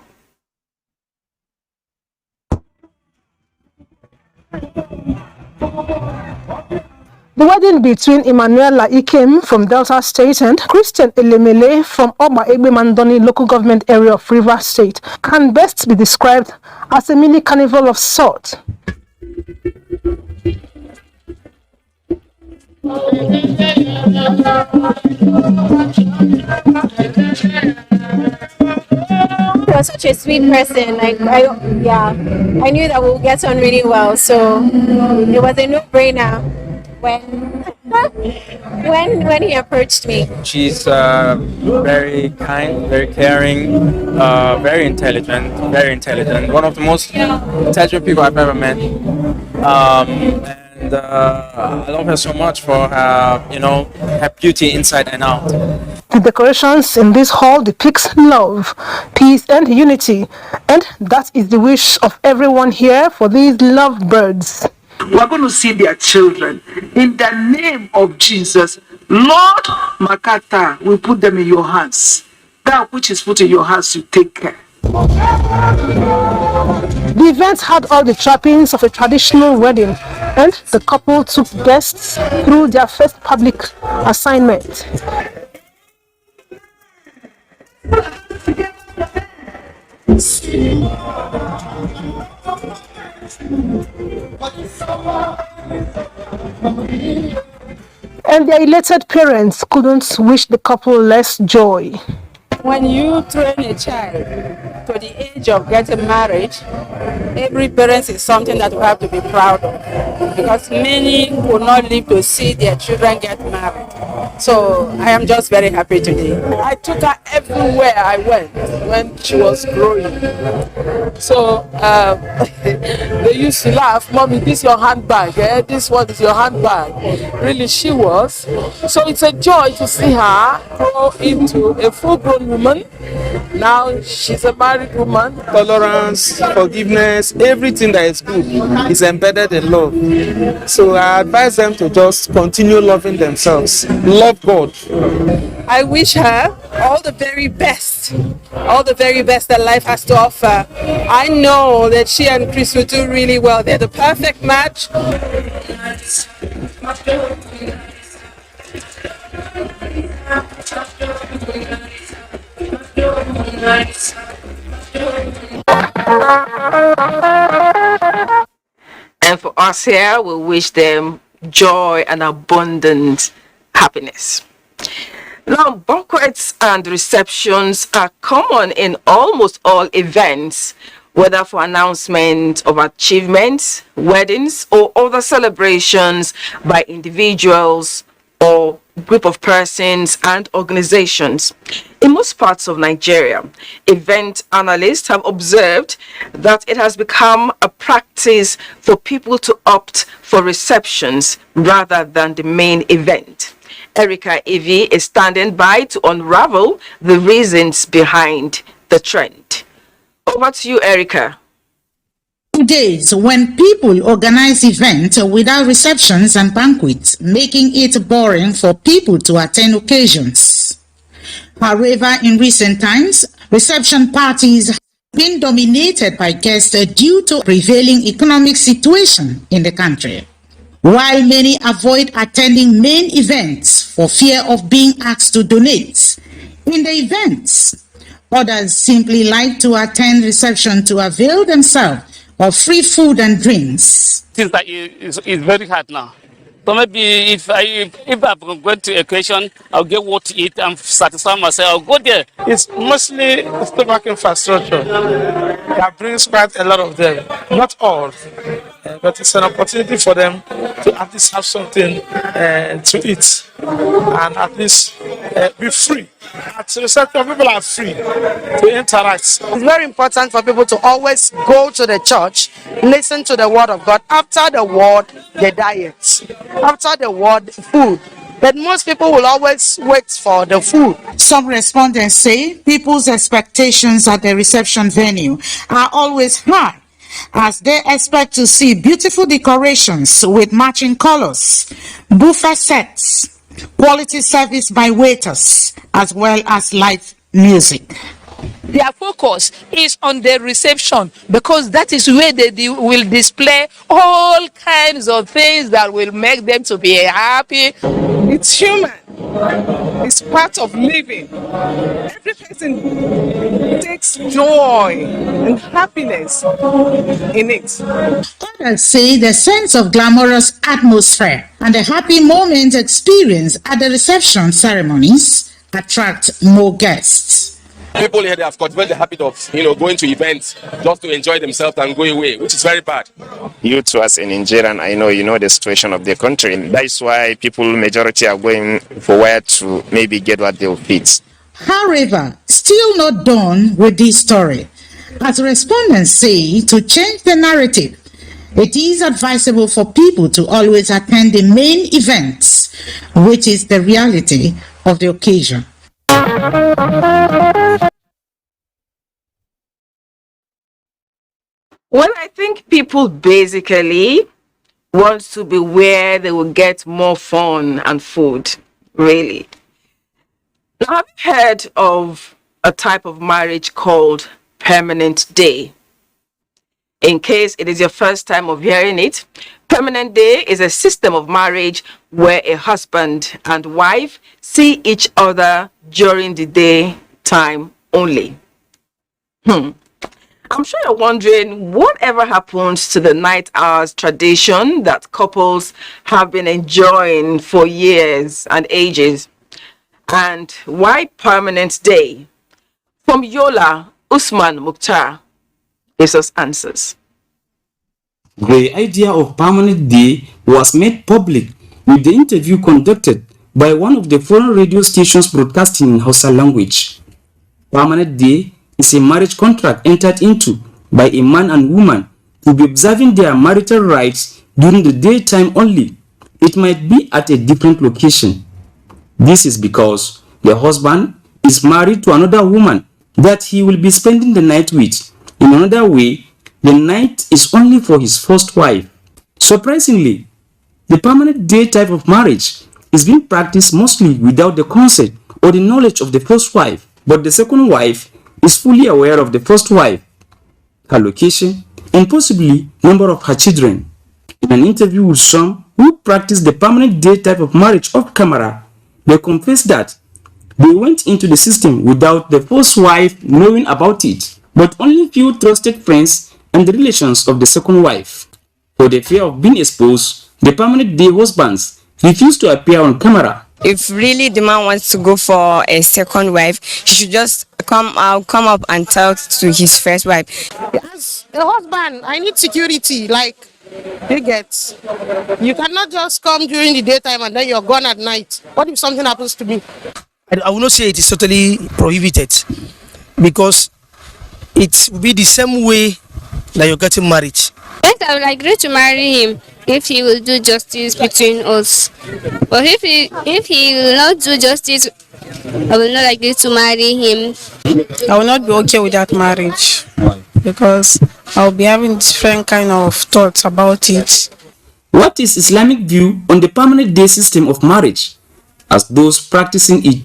The wedding between Emanuela Ikem from Delta State and Christian Elemele from Oba Egbe Mandoni local government area of Rivers State can best be described as a mini carnival of sorts. You're such a sweet person. I knew that we'll get on really well, so it was a no-brainer when he approached me. She's very kind, very caring, very intelligent. One of the most intelligent people I've ever met. And I love her so much for her, her beauty inside and out. The decorations in this hall depicts love, peace, and unity, and that is the wish of everyone here for these lovebirds. We are going to see their children in the name of Jesus. Lord Makata, we put them in your hands. That which is put in your hands, you take care. The event had all the trappings of a traditional wedding, and the couple took guests through their first public assignment. And their elated parents couldn't wish the couple less joy. When you train a child to the age of getting married, every parent is something that we have to be proud of, because many will not live to see their children get married. So I am just very happy today. I took her everywhere I went when she was growing. So they used to laugh, "Mommy, this is your handbag, eh? This one is your handbag." Really, she was. So it's a joy to see her grow into a full-grown woman. Now she's a married woman. Tolerance, forgiveness, everything that is good is embedded in love. So I advise them to just continue loving themselves, love God. I wish her all the very best that life has to offer. I know that she and Chris will do really well. They're the perfect match. And for us here, we wish them joy and abundant happiness. Now, banquets and receptions are common in almost all events, whether for announcement of achievements, weddings, or other celebrations by individuals or group of persons and organizations. In most parts of Nigeria, event analysts have observed that it has become a practice for people to opt for receptions rather than the main event. Erica Evie is standing by to unravel the reasons behind the trend. Over to you, Erica. Days when people organize events without receptions and banquets, making it boring for people to attend occasions. However, in recent times, reception parties have been dominated by guests due to prevailing economic situation in the country. While many avoid attending main events for fear of being asked to donate in the events, others simply like to attend reception to avail themselves of free food and drinks. Things that is very hard now. So maybe if I'm going to a occasion, I'll get what to eat and satisfy myself. I'll go there. It's mostly stomach infrastructure that brings quite a lot of them. Not all, but it's an opportunity for them to at least have something to eat and at least be free. At reception, people are free to interact. It's very important for people to always go to the church, listen to the word of God. After the word, the diet. After the word, food. But most people will always wait for the food. Some respondents say people's expectations at the reception venue are always high, as they expect to see beautiful decorations with matching colors, buffet sets, quality service by waiters, as well as live music. Their focus is on the reception, because that is where they will display all kinds of things that will make them to be happy. It's human. It's part of living. Every person takes joy and happiness in it. Others say the sense of glamorous atmosphere and the happy moment experienced at the reception ceremonies attract more guests. People here, they have cultivated the habit of, going to events just to enjoy themselves and go away, which is very bad. You too, as a Nigerian, I know you know the situation of the country. That's why people, majority, are going for where to maybe get what they'll fit. However, still not done with this story. As respondents say, to change the narrative, it is advisable for people to always attend the main events, which is the reality of the occasion. Well, I think people basically want to be where they will get more fun and food, really. Now, have you heard of a type of marriage called permanent day? In case it is your first time of hearing it, permanent day is a system of marriage where a husband and wife see each other during the day time only. And I'm sure you're wondering whatever happens to the night hours tradition that couples have been enjoying for years and ages, and why Permanent Day? From Yola, Usman Mukhtar gives us answers. The idea of Permanent Day was made public with the interview conducted by one of the foreign radio stations broadcasting in Hausa language. Permanent Day is a marriage contract entered into by a man and woman to be observing their marital rights during the daytime only. It might be at a different location. This is because the husband is married to another woman that he will be spending the night with. In another way, the night is only for his first wife. Surprisingly, the Permanent Day type of marriage is being practiced mostly without the consent or the knowledge of the first wife, but the second wife is fully aware of the first wife, her location, and possibly number of her children. In an interview with some who practice the Permanent Day type of marriage off camera, they confess that they went into the system without the first wife knowing about it, but only few trusted friends and the relations of the second wife. For the fear of being exposed, the Permanent Day husbands refuse to appear on camera. If really the man wants to go for a second wife, he should just come up and tell to his first wife. As a husband, I need security. Like, you get. You cannot just come during the daytime and then you're gone at night. What if something happens to me? I will not say it is totally prohibited, because it will be the same way that you're getting married. Yes, I would agree to marry him if he will do justice between us. But if he will not do justice, I will not agree to marry him. I will not be okay with that marriage. Why? Because I will be having different kind of thoughts about it. What is Islamic view on the Permanent Day system of marriage, as those practicing it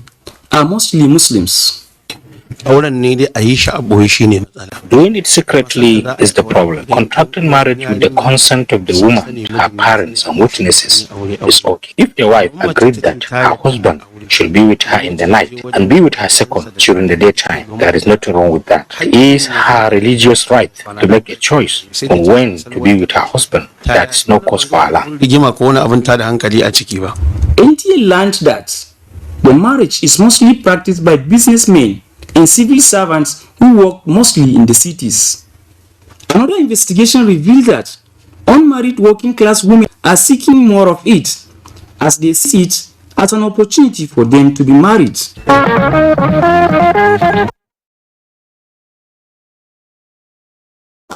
are mostly Muslims? Doing it secretly is the problem. Contracting marriage with the consent of the woman, her parents, and witnesses is okay. If the wife agreed that her husband should be with her in the night and be with her second during the daytime, there is nothing wrong with that. It is her religious right to make a choice on when to be with her husband. That's no cause for alarm. NTA learned that the marriage is mostly practiced by businessmen and civil servants who work mostly in the cities. Another investigation revealed that unmarried working class women are seeking more of it, as they see it as an opportunity for them to be married.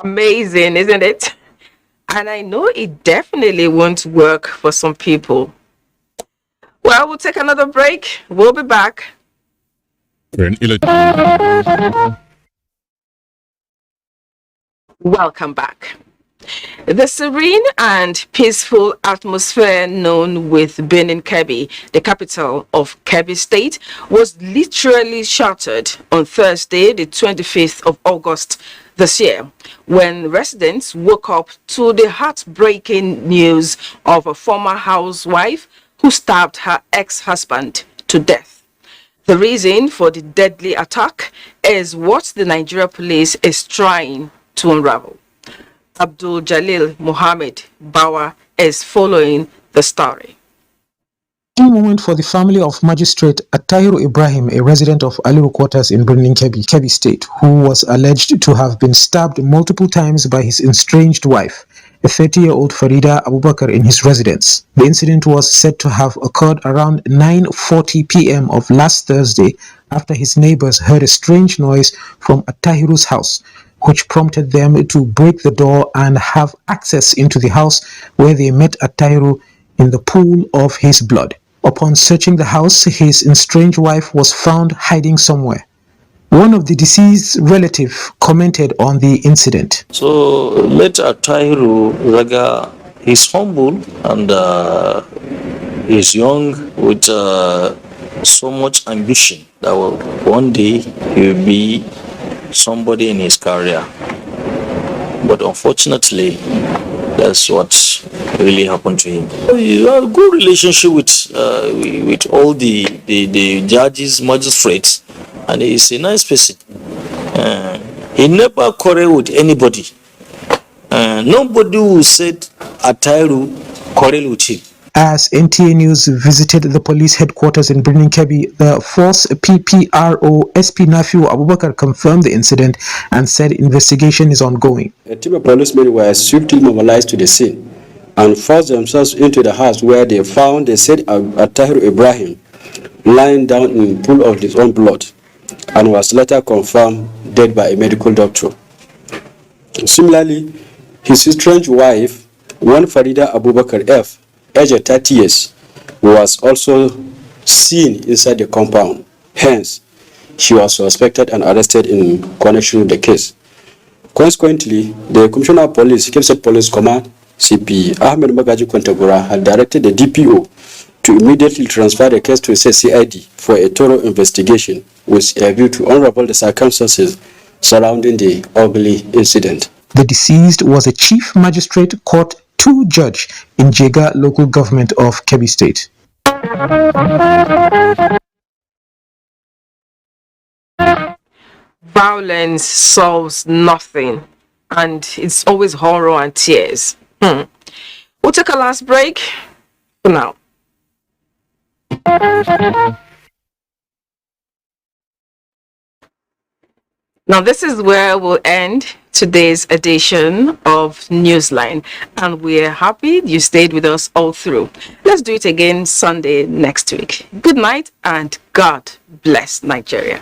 Amazing, isn't it? And I know it definitely won't work for some people. Well, we'll take another break. We'll be back. Welcome back. The serene and peaceful atmosphere known with Benin Kebbi, the capital of Kebbi State, was literally shattered on Thursday, the 25th of August this year, when residents woke up to the heartbreaking news of a former housewife who stabbed her ex-husband to death. The reason for the deadly attack is what the Nigeria police is trying to unravel. Abdul Jalil Mohammed Bawa is following the story. A moment for the family of Magistrate Attahiru Ibrahim, a resident of Aliru quarters in Birnin Kebbi, Kebbi State, who was alleged to have been stabbed multiple times by his estranged wife, a 30-year-old Farida Abubakar, in his residence. The incident was said to have occurred around 9:40 p.m. of last Thursday after his neighbors heard a strange noise from Attahiru's house, which prompted them to break the door and have access into the house, where they met Attahiru in the pool of his blood. Upon searching the house, his estranged wife was found hiding somewhere. One of the deceased relative commented on the incident. So late Attahiru Raga is humble and is young with so much ambition that one day he will be somebody in his career. But unfortunately, that's what really happened to him. We have a good relationship with all the judges, magistrates, and he's a nice person. He never quarreled with anybody. Nobody who said Attairu quarreled with him. As NTA News visited the police headquarters in Birnin Kebbi, the force PPRO SP Nafiu Abubakar confirmed the incident and said investigation is ongoing. A team of policemen were swiftly mobilized to the scene and forced themselves into the house, where they found the said Attahiru Ibrahim lying down in a pool of his own blood and was later confirmed dead by a medical doctor. Similarly, his estranged wife, one Farida Abubakar F., aged 30 years, was also seen inside the compound. Hence, she was suspected and arrested in connection with the case. Consequently, the Commissioner of Police, Kebbi State Police Command, CP Ahmed Magaji Kwantagora, had directed the DPO to immediately transfer the case to a CID for a thorough investigation with a view to unravel the circumstances surrounding the ugly incident. The deceased was a Chief Magistrate Court 2 judge in Jega local government of Kebbi State. Violence solves nothing, and it's always horror and tears. We'll take a last break for now. Now, this is where we'll end today's edition of Newsline, and we're happy you stayed with us all through. Let's do it again Sunday next week. Good night, and God bless Nigeria.